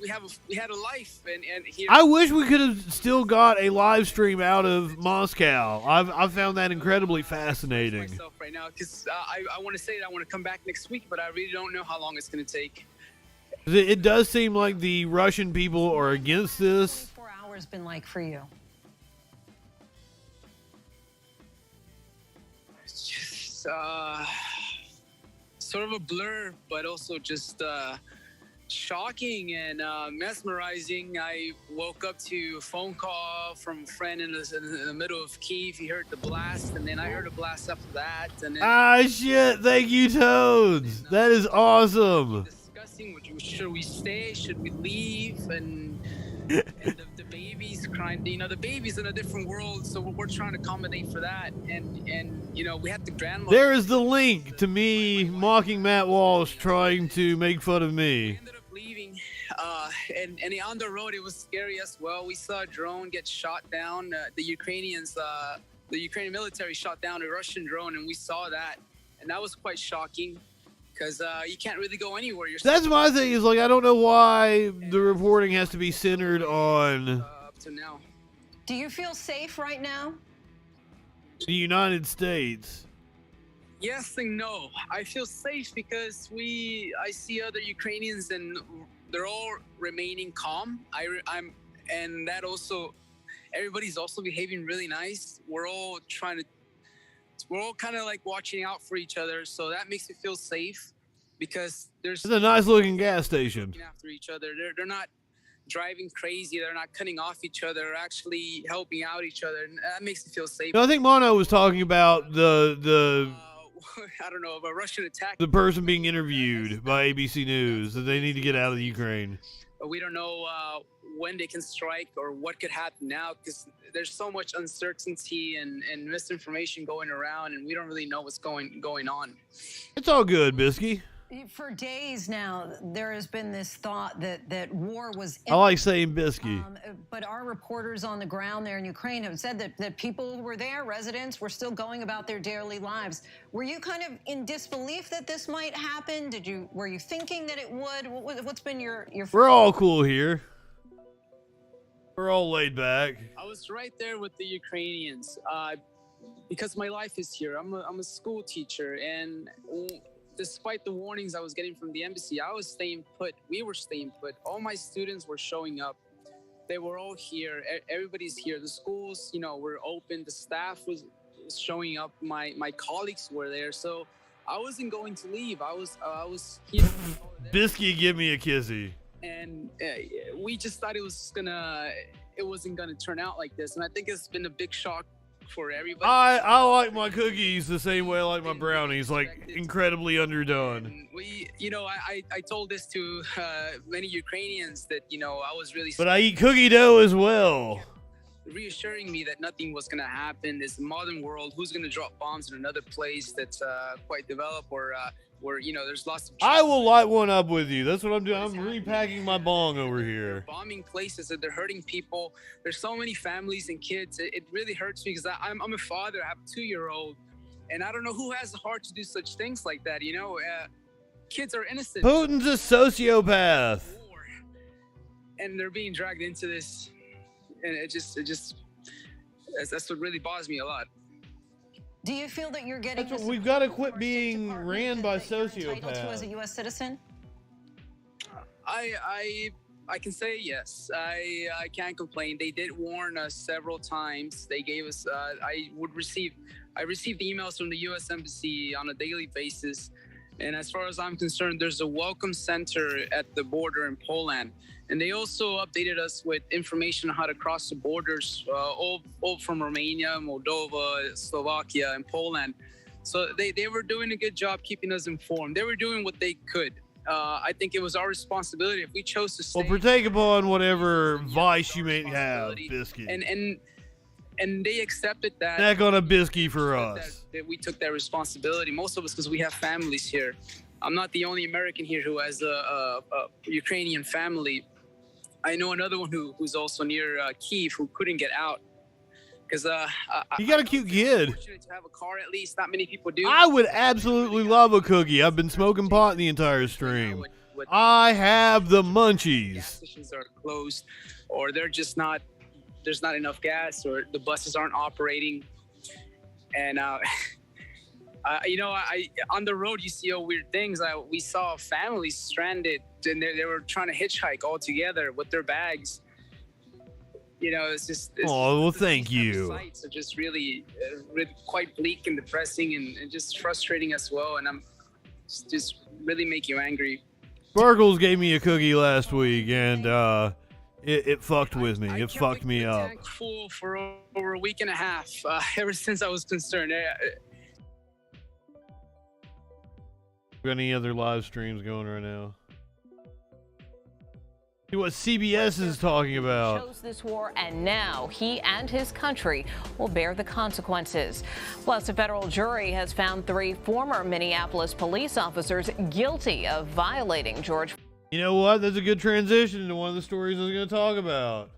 S21: had a life and here.
S2: I wish we could have still got a live stream out of Moscow. I've found that incredibly fascinating.
S21: Myself right now because I want to say that I want to come back next week, but I really don't know how long it's going to take.
S2: It does seem like the Russian people are against this.
S20: Been like for you?
S21: It's just sort of a blur, but also just shocking and mesmerizing. I woke up to a phone call from a friend in the middle of Kyiv. He heard the blast, and then I heard a blast after that. And then
S2: shit! Thank you, Toads. That is awesome.
S21: Discussing, should we stay? Should we leave? And the baby's crying. You know, the baby's in a different world, so we're trying to accommodate for that. And you know, we had the grandma.
S2: There is the link to me mocking Matt Walsh trying to make fun of me.
S21: We ended up leaving, and on the road it was scary as well. We saw a drone get shot down. The Ukrainian military shot down a Russian drone, and we saw that, and that was quite shocking. Because you can't really go anywhere.
S2: That's my thing. Is like I don't know why the reporting has to be centered on.
S21: Up to now.
S20: Do you feel safe right now?
S2: The United States.
S21: Yes and no. I feel safe because I see other Ukrainians and they're all remaining calm. And that also, everybody's also behaving really nice. We're all kind of like watching out for each other. So that makes me feel safe because
S2: It's a nice looking gas station.
S21: After each other, they're not driving crazy. They're not cutting off each other. They're actually helping out each other, and that makes me feel safe.
S2: No, I think Mono was talking about the
S21: I don't know, of a Russian attack.
S2: the person being interviewed by ABC News that they need to get out of the Ukraine.
S21: But we don't know when they can strike or what could happen now because there's so much uncertainty and misinformation going around, and we don't really know what's going on.
S2: It's all good, Bisky.
S20: For days now, there has been this thought that war was
S2: I like saying Bisky.
S20: But our reporters on the ground there in Ukraine have said that people who were there, residents, were still going about their daily lives. Were you kind of in disbelief that this might happen? Were you thinking that it would? What's been your
S2: We're all cool here. We're all laid back.
S21: I was right there with the Ukrainians because my life is here. I'm a school teacher, and despite the warnings I was getting from the embassy, I was staying put. We were staying put. All my students were showing up. They were all here. Everybody's here. The schools, were open. The staff was showing up. My colleagues were there. So I wasn't going to leave. I was here.
S2: Bisky, give me a kissy.
S21: And we just thought it wasn't gonna turn out like this. And I think it's been a big shock for everybody.
S2: I like my cookies the same way I like my brownies, like incredibly underdone.
S21: And I told this to many Ukrainians that, I was really...
S2: But I eat cookie dough as well.
S21: Reassuring me that nothing was going to happen. This modern world, who's going to drop bombs in another place that's quite developed or where, there's lots of...
S2: I will light one up with you. That's what I'm doing. I'm repacking my bong over here.
S21: Bombing places that they're hurting people. There's so many families and kids. It really hurts me because I'm a father. I have a 2-year-old. And I don't know who has the heart to do such things like that, Kids are innocent.
S2: Putin's a sociopath.
S21: And they're being dragged into this. And that's what really bothers me a lot.
S20: Do you feel that you're getting...
S2: We've got to quit being ran by
S20: entitled to
S2: sociopaths.
S20: as a U.S. citizen?
S21: I can say yes. I can't complain. They did warn us several times. They gave us... I received emails from the U.S. Embassy on a daily basis. And as far as I'm concerned, there's a welcome center at the border in Poland. And they also updated us with information on how to cross the borders, all from Romania, Moldova, Slovakia, and Poland. So they were doing a good job keeping us informed. They were doing what they could. I think it was our responsibility if we chose to stay.
S2: Well, partake upon whatever vice you may have, Biscuit.
S21: And they accepted that.
S2: Neck on a biscuit for us.
S21: That we took that responsibility. Most of us, because we have families here. I'm not the only American here who has a Ukrainian family. I know another one who's also near Kyiv who couldn't get out because
S2: you got a cute kid.
S21: Fortunate to have a car, at least. Not many people do.
S2: I would absolutely love a cookie. I've been smoking pot the entire stream. I have the munchies.
S21: Gas stations are closed, or they're just not. There's not enough gas, or the buses aren't operating, and on the road you see all weird things. We saw families stranded, and they were trying to hitchhike all together with their bags. It's
S2: well, thank you.
S21: Sights are just really quite bleak and depressing, and just frustrating as well. And I'm just really make you angry.
S2: Sparkles gave me a cookie last week, and it fucked with me. It fucked me up.
S21: Tank full for over a week and a half. Ever since I was concerned.
S2: Got any other live streams going right now? See what CBS is talking about.
S1: Chose this war, and now he and his country will bear the consequences. Plus, a federal jury has found 3 former Minneapolis police officers guilty of violating George.
S2: You know what? That's a good transition into one of the stories I was going to talk about.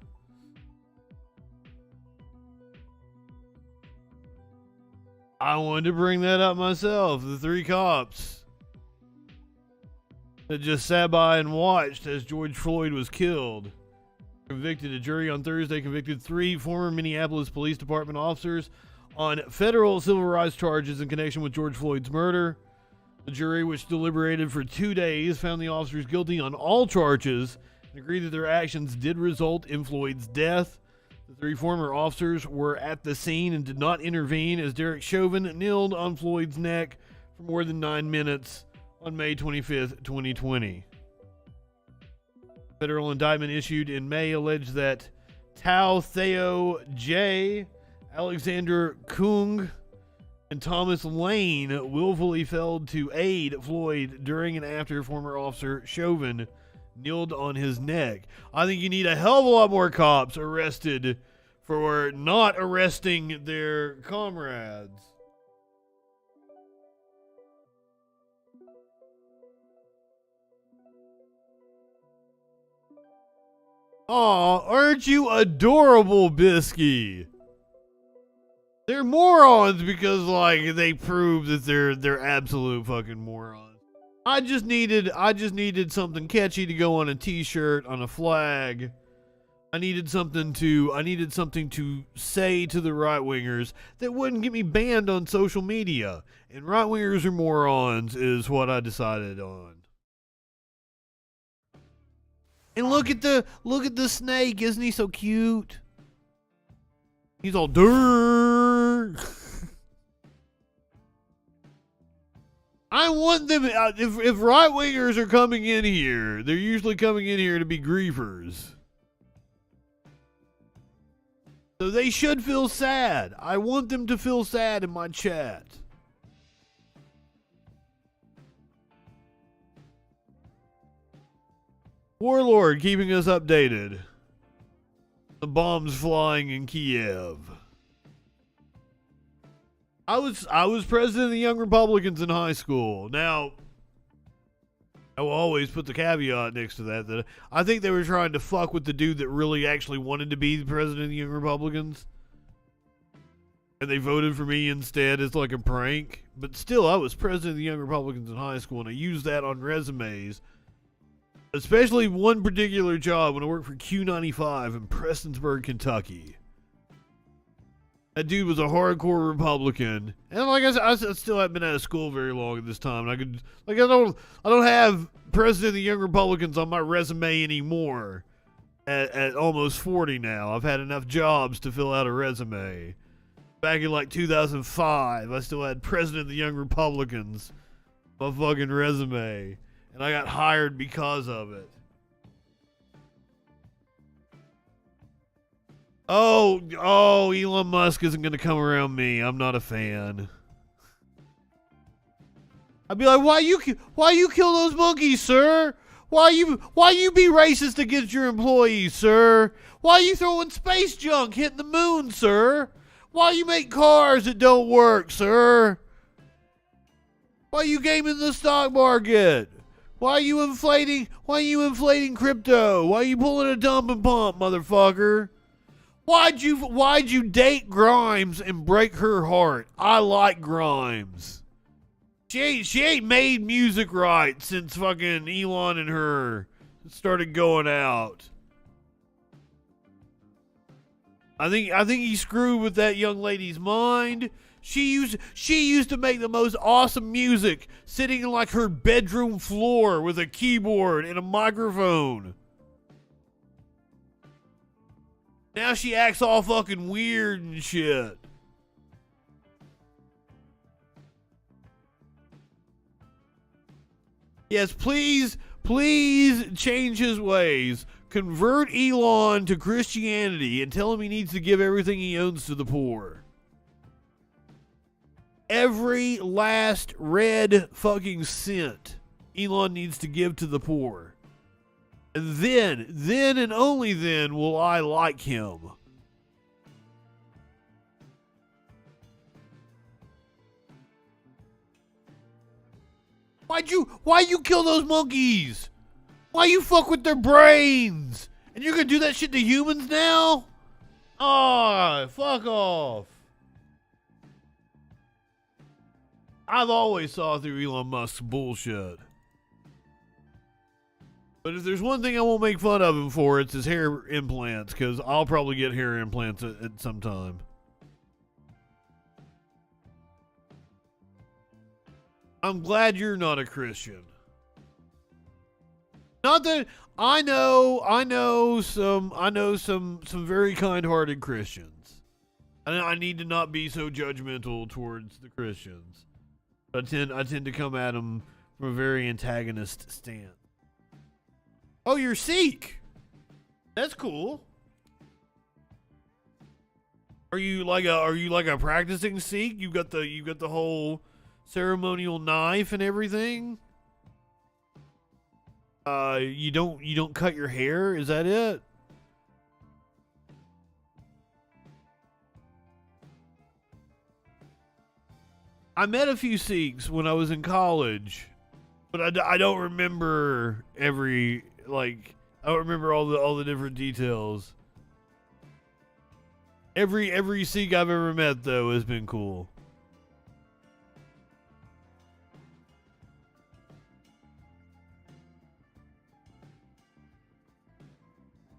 S2: I wanted to bring that up myself. The 3 cops that just sat by and watched as George Floyd was killed. Convicted. A jury on Thursday convicted 3 former Minneapolis Police Department officers on federal civil rights charges in connection with George Floyd's murder. The jury, which deliberated for 2 days, found the officers guilty on all charges and agreed that their actions did result in Floyd's death. The 3 former officers were at the scene and did not intervene as Derek Chauvin kneeled on Floyd's neck for more than 9 minutes on May 25th, 2020. Federal indictment issued in May alleged that Tao Theo J, Alexander Kung, and Thomas Lane willfully failed to aid Floyd during and after former officer Chauvin kneeled on his neck. I think you need a hell of a lot more cops arrested for not arresting their comrades. Aw, aren't you adorable, Bisky? They're morons because, like, they prove that they're absolute fucking morons. I just needed something catchy to go on a t-shirt, on a flag. I needed something to say to the right-wingers that wouldn't get me banned on social media. And right-wingers are morons is what I decided on. And look at the snake, isn't he so cute? He's all durr. I want them. If right wingers are coming in here, they're usually coming in here to be griefers. So they should feel sad. I want them to feel sad in my chat. Warlord keeping us updated. The bombs flying in Kiev. I was president of the Young Republicans in high school. Now, I will always put the caveat next to that I think they were trying to fuck with the dude that really actually wanted to be the president of the Young Republicans. And they voted for me instead as like a prank. But still, I was president of the Young Republicans in high school, and I used that on resumes. Especially one particular job when I worked for Q95 in Prestonsburg, Kentucky. That dude was a hardcore Republican, and like I still haven't been out of school very long at this time. And I don't have president of the Young Republicans on my resume anymore. At almost 40 now, I've had enough jobs to fill out a resume. Back in like 2005, I still had president of the Young Republicans on my fucking resume. And I got hired because of it. Oh, Elon Musk isn't going to come around me. I'm not a fan. I'd be like, why you kill those monkeys, sir? Why you be racist against your employees, sir? Why you throwing space junk hitting the moon, sir? Why you make cars that don't work, sir? Why you gaming the stock market? Why are you inflating crypto? Why are you pulling a dump and pump, motherfucker? Why'd you date Grimes and break her heart? I like Grimes. She ain't made music right since fucking Elon and her started going out. I think he screwed with that young lady's mind. She used to make the most awesome music sitting in like her bedroom floor with a keyboard and a microphone. Now she acts all fucking weird and shit. Yes, please change his ways. Convert Elon to Christianity and tell him he needs to give everything he owns to the poor. Every last red fucking cent Elon needs to give to the poor. And then and only then will I like him. Why you kill those monkeys? Why you fuck with their brains? And you're gonna do that shit to humans now? Oh, fuck off. I've always saw through Elon Musk's bullshit. But if there's one thing I won't make fun of him for, it's his hair implants, because I'll probably get hair implants at some time. I'm glad you're not a Christian. Not that I know some very kind-hearted Christians. And I need to not be so judgmental towards the Christians. I tend to come at them from a very antagonist stance. Oh, you're Sikh. That's cool. Are you like a practicing Sikh? You got the whole ceremonial knife and everything? You don't cut your hair? Is that it? I met a few Sikhs when I was in college, but I don't remember I don't remember all the different details. Every Sikh I've ever met though has been cool.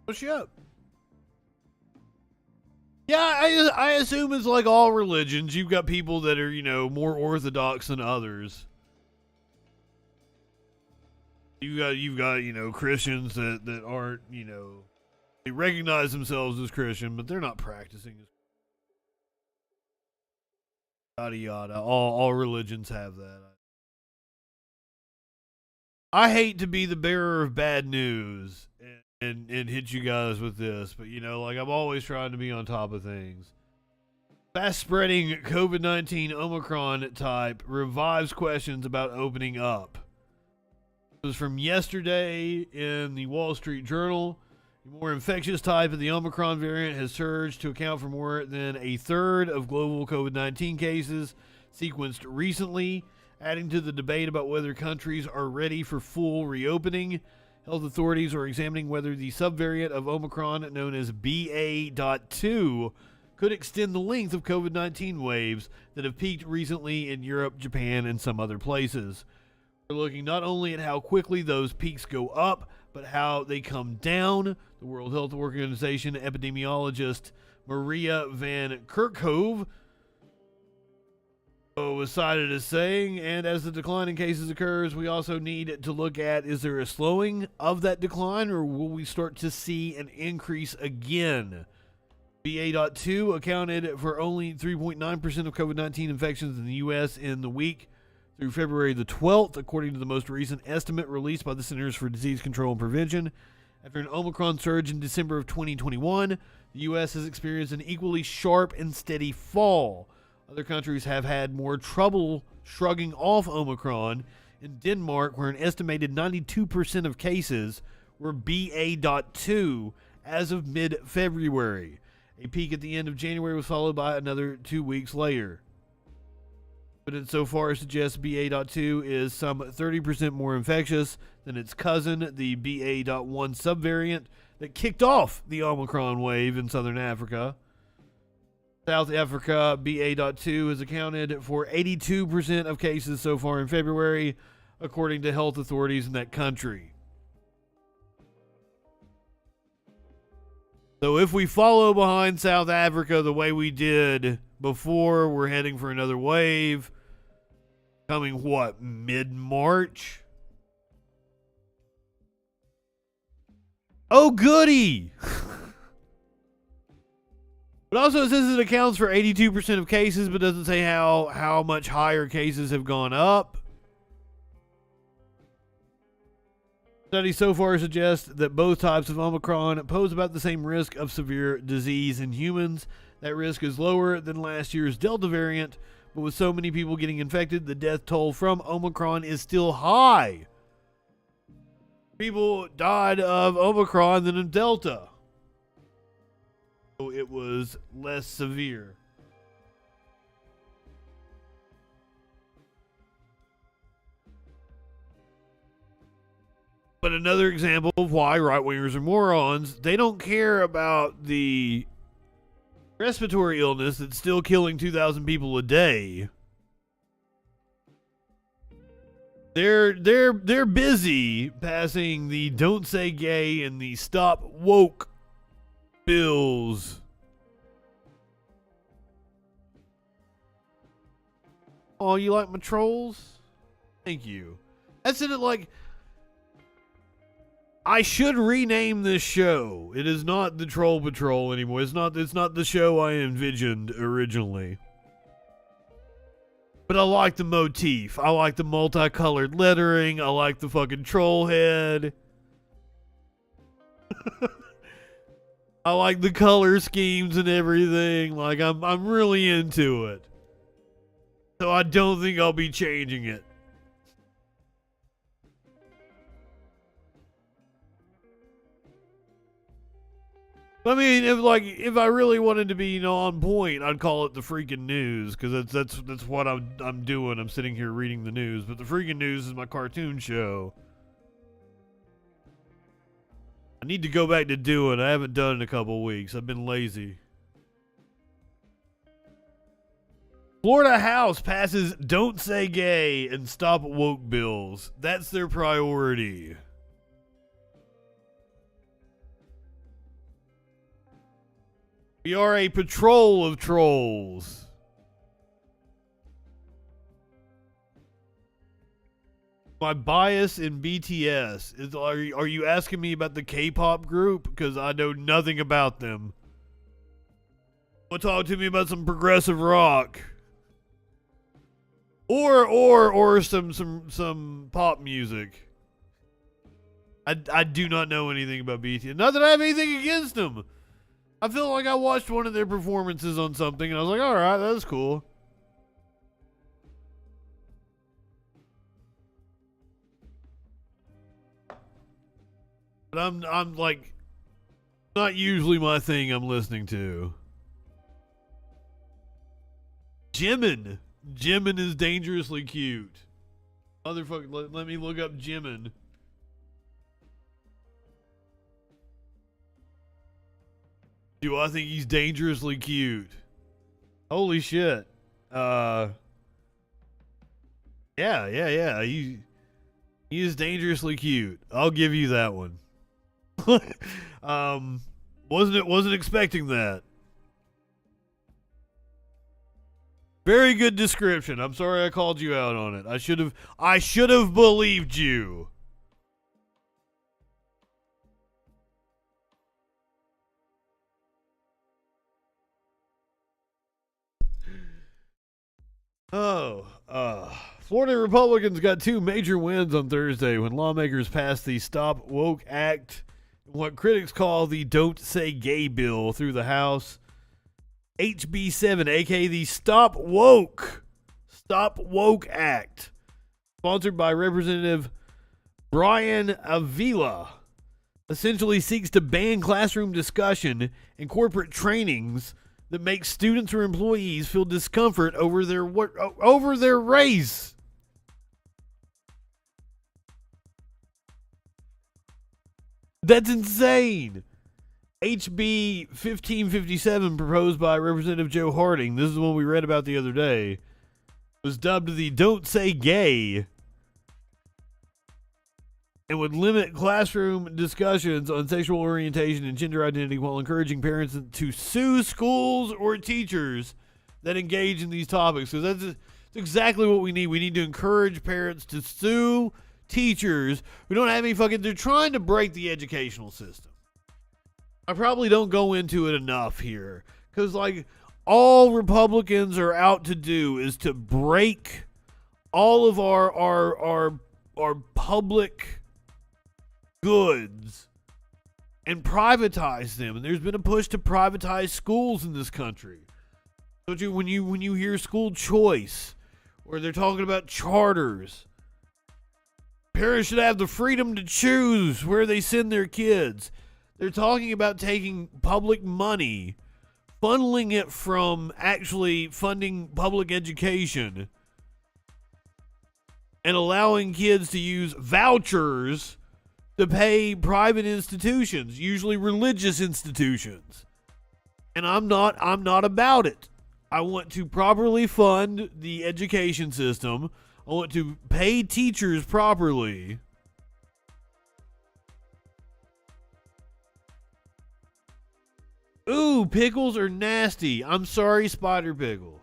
S2: What's up? Yeah, I assume it's like all religions. You've got people that are, more orthodox than others. You've got Christians that aren't, they recognize themselves as Christian, but they're not practicing. Yada yada. All religions have that. I hate to be the bearer of bad news and hit you guys with this, but I'm always trying to be on top of things. Fast spreading COVID-19 Omicron type revives questions about opening up. It was from yesterday in the Wall Street Journal. The more infectious type of the Omicron variant has surged to account for more than a third of global COVID-19 cases sequenced recently, adding to the debate about whether countries are ready for full reopening. Health authorities are examining whether the subvariant of Omicron, known as BA.2, could extend the length of COVID-19 waves that have peaked recently in Europe, Japan, and some other places. We're looking not only at how quickly those peaks go up, but how they come down. The World Health Organization epidemiologist Maria van Kerkhove was cited as saying, and as the decline in cases occurs, we also need to look at, is there a slowing of that decline, or will we start to see an increase again? BA.2 accounted for only 3.9% of COVID-19 infections in the U.S. in the week through February the 12th, according to the most recent estimate released by the Centers for Disease Control and Prevention. After an Omicron surge in December of 2021, the U.S. has experienced an equally sharp and steady fall. Other countries have had more trouble shrugging off Omicron. In Denmark, where an estimated 92% of cases were BA.2 as of mid-February. A peak at the end of January was followed by another 2 weeks later. Evidence so far suggests BA.2 is some 30% more infectious than its cousin, the BA.1 subvariant that kicked off the Omicron wave in southern Africa. South Africa, BA.2 has accounted for 82% of cases so far in February, according to health authorities in that country. So if we follow behind South Africa the way we did before, we're heading for another wave. Coming, mid-March? Oh, goody! But also it says it accounts for 82% of cases, but doesn't say how much higher cases have gone up. Studies so far suggest that both types of Omicron pose about the same risk of severe disease in humans. That risk is lower than last year's Delta variant, but with so many people getting infected, the death toll from Omicron is still high. People died of Omicron than of Delta. So it was less severe. But another example of why right-wingers are morons, they don't care about the respiratory illness that's still killing 2,000 people a day. They're busy passing the Don't Say Gay and the Stop Woke bills. Oh, you like my trolls? Thank you. That's it. Like, I should rename this show. It is not the Troll Patrol anymore. It's not the show I envisioned originally. But I like the motif. I like the multicolored lettering. I like the fucking troll head. I like the color schemes and everything. Like, I'm really into it. So I don't think I'll be changing it. I mean, if I really wanted to be, on point, I'd call it the freaking news, because that's what I'm doing. I'm sitting here reading the news, but the freaking news is my cartoon show. I need to go back to doing. I haven't done it in a couple weeks. I've been lazy. Florida House passes "Don't Say Gay" and "Stop Woke" bills. That's their priority. We are a patrol of trolls. My bias in BTS is, are you asking me about the K-pop group? Because I know nothing about them. Well, talk to me about some progressive rock. Or some pop music. I do not know anything about BTS. Not that I have anything against them. I feel like I watched one of their performances on something and I was like, alright, that's cool. But I'm like, not usually my thing I'm listening to. Jimin. Jimin is dangerously cute. Motherfucker, let me look up Jimin. Do I think he's dangerously cute? Holy shit. Yeah. He is dangerously cute. I'll give you that one. Wasn't expecting that. Very good description. I'm sorry I called you out on it. I should have believed you. Florida Republicans got two major wins on Thursday when lawmakers passed the Stop Woke Act, what critics call the Don't Say Gay bill, through the House. HB 7, aka the Stop Woke Act, sponsored by Representative Brian Avila, essentially seeks to ban classroom discussion and corporate trainings that make students or employees feel discomfort over their race. That's insane. HB 1557, proposed by Representative Joe Harding, this is the one we read about the other day, was dubbed the Don't Say Gay, and would limit classroom discussions on sexual orientation and gender identity while encouraging parents to sue schools or teachers that engage in these topics. So that's exactly what we need. We need to encourage parents to sue teachers who don't have any they're trying to break the educational system. I probably don't go into it enough here, because all Republicans are out to do is to break all of our public goods and privatize them. And there's been a push to privatize schools in this country. Don't you, when you hear school choice, or they're talking about charters, parents should have the freedom to choose where they send their kids. They're talking about taking public money, funneling it from actually funding public education, and allowing kids to use vouchers to pay private institutions, usually religious institutions. And I'm not about it. I want to properly fund the education system. I want to pay teachers properly. Ooh, pickles are nasty. I'm sorry, Spider Pickle.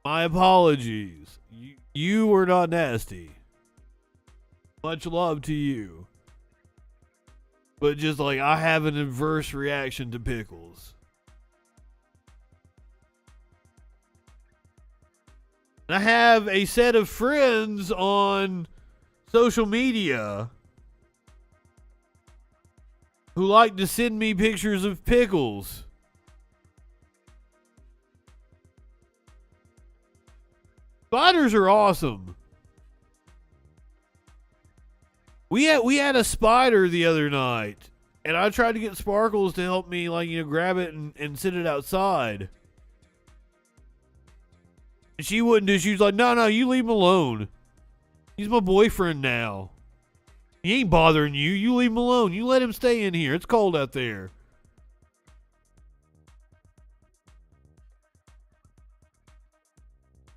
S2: My apologies. You were not nasty. Much love to you. But just like, I have an adverse reaction to pickles. I have a set of friends on social media who like to send me pictures of pickles. Spiders are awesome. We had a spider the other night, and I tried to get Sparkles to help me, like, grab it and sit it outside. And she wouldn't do. She was like, no, you leave him alone. He's my boyfriend now. He ain't bothering you. You leave him alone. You let him stay in here. It's cold out there.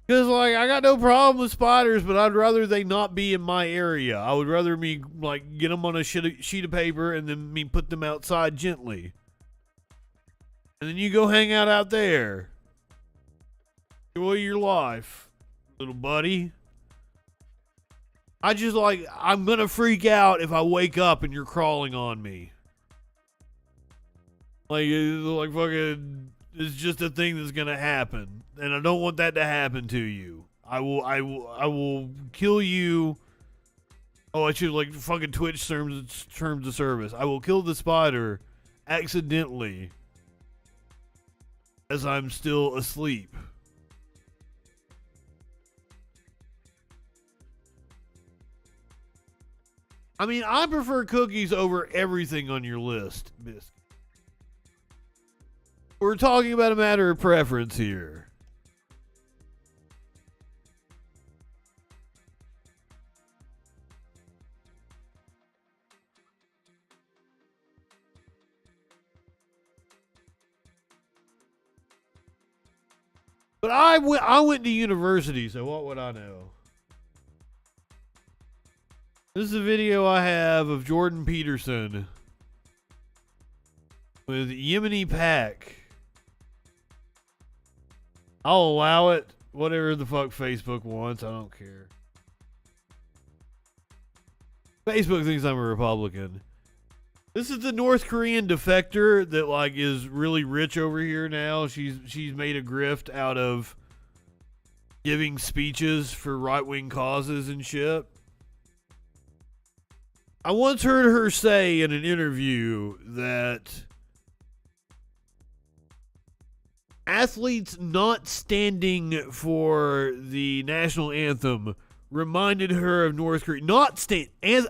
S2: Because, like, I got no problem with spiders, but I'd rather they not be in my area. I would rather me, like, get them on a sheet of paper and then me put them outside gently. And then you go hang out there. Enjoy your life, little buddy. I'm going to freak out if I wake up and you're crawling on me. Like fucking, it's just a thing that's going to happen. And I don't want that to happen to you. I will kill you. Oh, I should, like, fucking Twitch terms of service. I will kill the spider accidentally as I'm still asleep. I mean, I prefer cookies over everything on your list, Biscuit. We're talking about a matter of preference here. But I went to university, so what would I know? This is a video I have of Jordan Peterson with Yemeni Pack. I'll allow it. Whatever the fuck Facebook wants, I don't care. Facebook thinks I'm a Republican. This is the North Korean defector that, like, is really rich over here now. She's made a grift out of giving speeches for right-wing causes and shit. I once heard her say in an interview that athletes not standing for the national anthem reminded her of North Korea.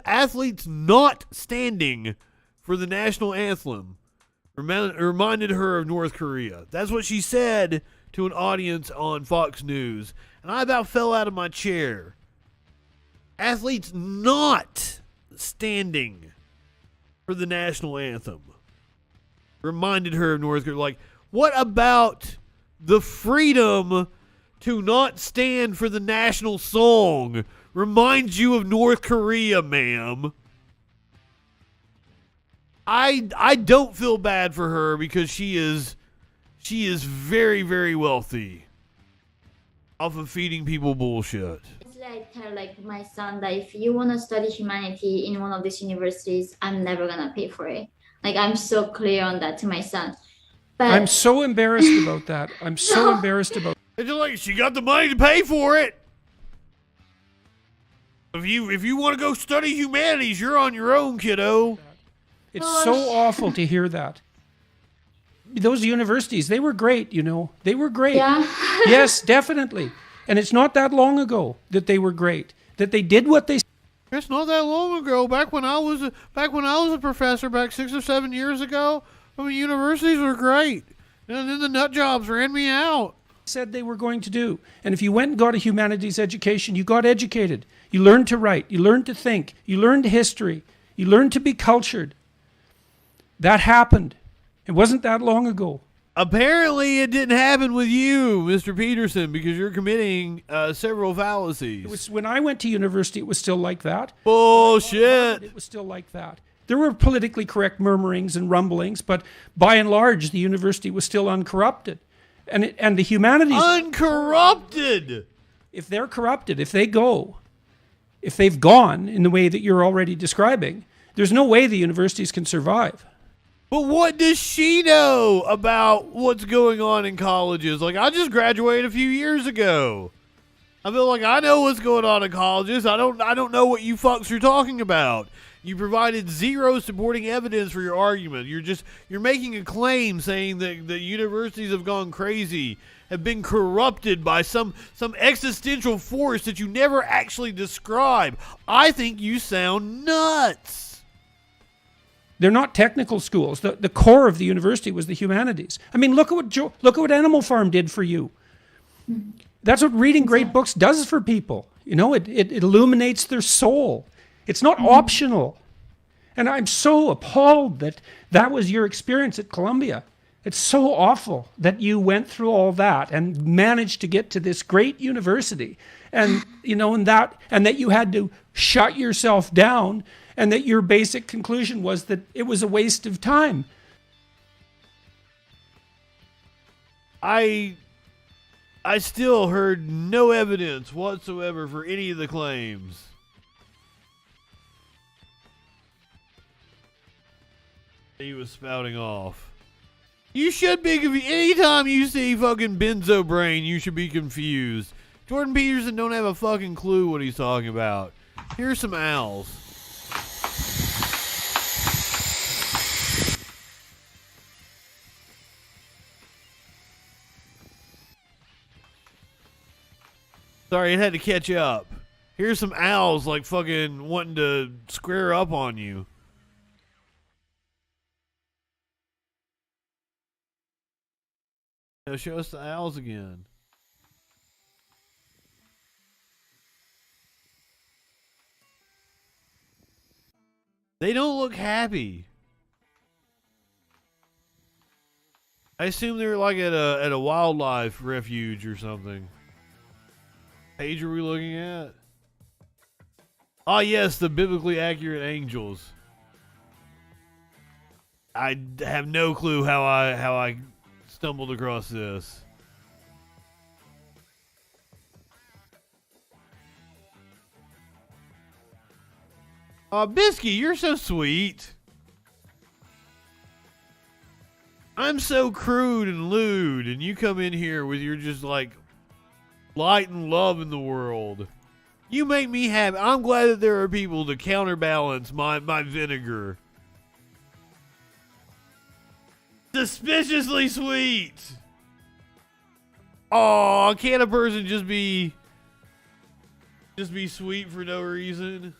S2: Athletes not standing for the national anthem reminded her of North Korea. That's what she said to an audience on Fox News. And I about fell out of my chair. Athletes not standing for the national anthem reminded her of North Korea. Like, what about the freedom to not stand for the national song reminds you of North Korea, ma'am? I don't feel bad for her because she is very, very wealthy off of feeding people bullshit.
S3: I tell, like, my son that if you want to study humanity in one of these universities, I'm never gonna pay for it. Like, I'm so clear on that to my son. But
S22: I'm so embarrassed about that. I'm so embarrassed about.
S2: It's just like, she got the money to pay for it. If you want to go study humanities, you're on your own, kiddo.
S22: It's so awful to hear that. Those universities, they were great, you know. They were great.
S3: Yeah.
S22: Yes, definitely. And it's not that long ago that they were great. That they did what they.
S2: It's not that long ago. Back when I was a professor, back 6 or 7 years ago, I mean, universities were great. And then the nut jobs ran me out.
S22: Said they were going to do. And if you went and got a humanities education, you got educated. You learned to write. You learned to think. You learned history. You learned to be cultured. That happened. It wasn't that long ago.
S2: Apparently, it didn't happen with you, Mr. Peterson, because you're committing several fallacies.
S22: It was when I went to university, it was still like that.
S2: Bullshit.
S22: It was still like that. There were politically correct murmurings and rumblings, but by and large, the university was still uncorrupted. And the humanities...
S2: Uncorrupted!
S22: If they're corrupted, if they've gone in the way that you're already describing, there's no way the universities can survive.
S2: But what does she know about what's going on in colleges? Like, I just graduated a few years ago. I feel like I know what's going on in colleges. I don't know what you fucks are talking about. You provided zero supporting evidence for your argument. You're making a claim saying that the universities have gone crazy, have been corrupted by some existential force that you never actually describe. I think you sound nuts.
S22: They're not technical schools. The core of the university was the humanities. I mean, look at what Animal Farm did for you. That's what reading great books does for people. You know, it illuminates their soul. It's not optional. And I'm so appalled that that was your experience at Columbia. It's so awful that you went through all that and managed to get to this great university. And, you know, and that you had to shut yourself down, and that your basic conclusion was that it was a waste of time.
S2: I still heard no evidence whatsoever for any of the claims. He was spouting off. You should be confused. Anytime you see fucking benzo brain, you should be confused. Jordan Peterson don't have a fucking clue what he's talking about. Here's some owls. Sorry, it had to catch up. Here's some owls like fucking wanting to square up on you. Now show us the owls again. They don't look happy. I assume they're like at a wildlife refuge or something. Page are we looking at? Ah, yes, the biblically accurate angels. I have no clue how I stumbled across this. Aw, Bisky, you're so sweet. I'm so crude and lewd, and you come in here with your just like light and love in the world. You make me happy. I'm glad that there are people to counterbalance my vinegar. Suspiciously sweet. Aw, can't a person just be sweet for no reason?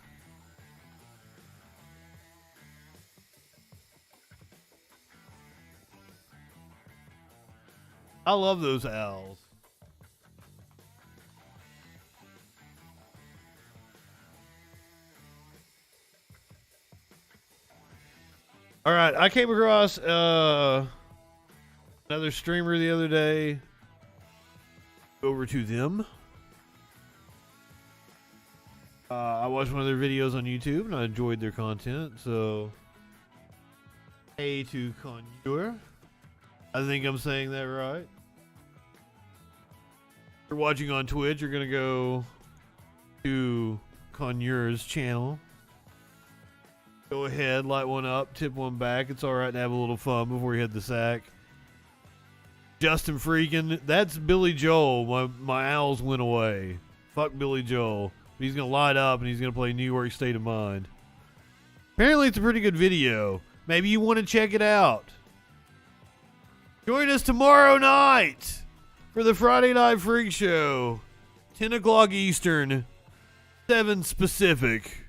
S2: I love those owls. All right, I came across another streamer the other day. Over to them. I watched one of their videos on YouTube and I enjoyed their content. So, hey to Conure. I think I'm saying that right. If you're watching on Twitch, you're gonna go to Conure's channel. Go ahead, light one up, tip one back. It's alright to have a little fun before you hit the sack. Justin Freakin, that's Billy Joel. My owls went away. Fuck Billy Joel. He's gonna light up and he's gonna play New York State of Mind. Apparently it's a pretty good video. Maybe you want to check it out. Join us tomorrow night for the Friday Night Freak Show. 10 o'clock Eastern, 7 Pacific.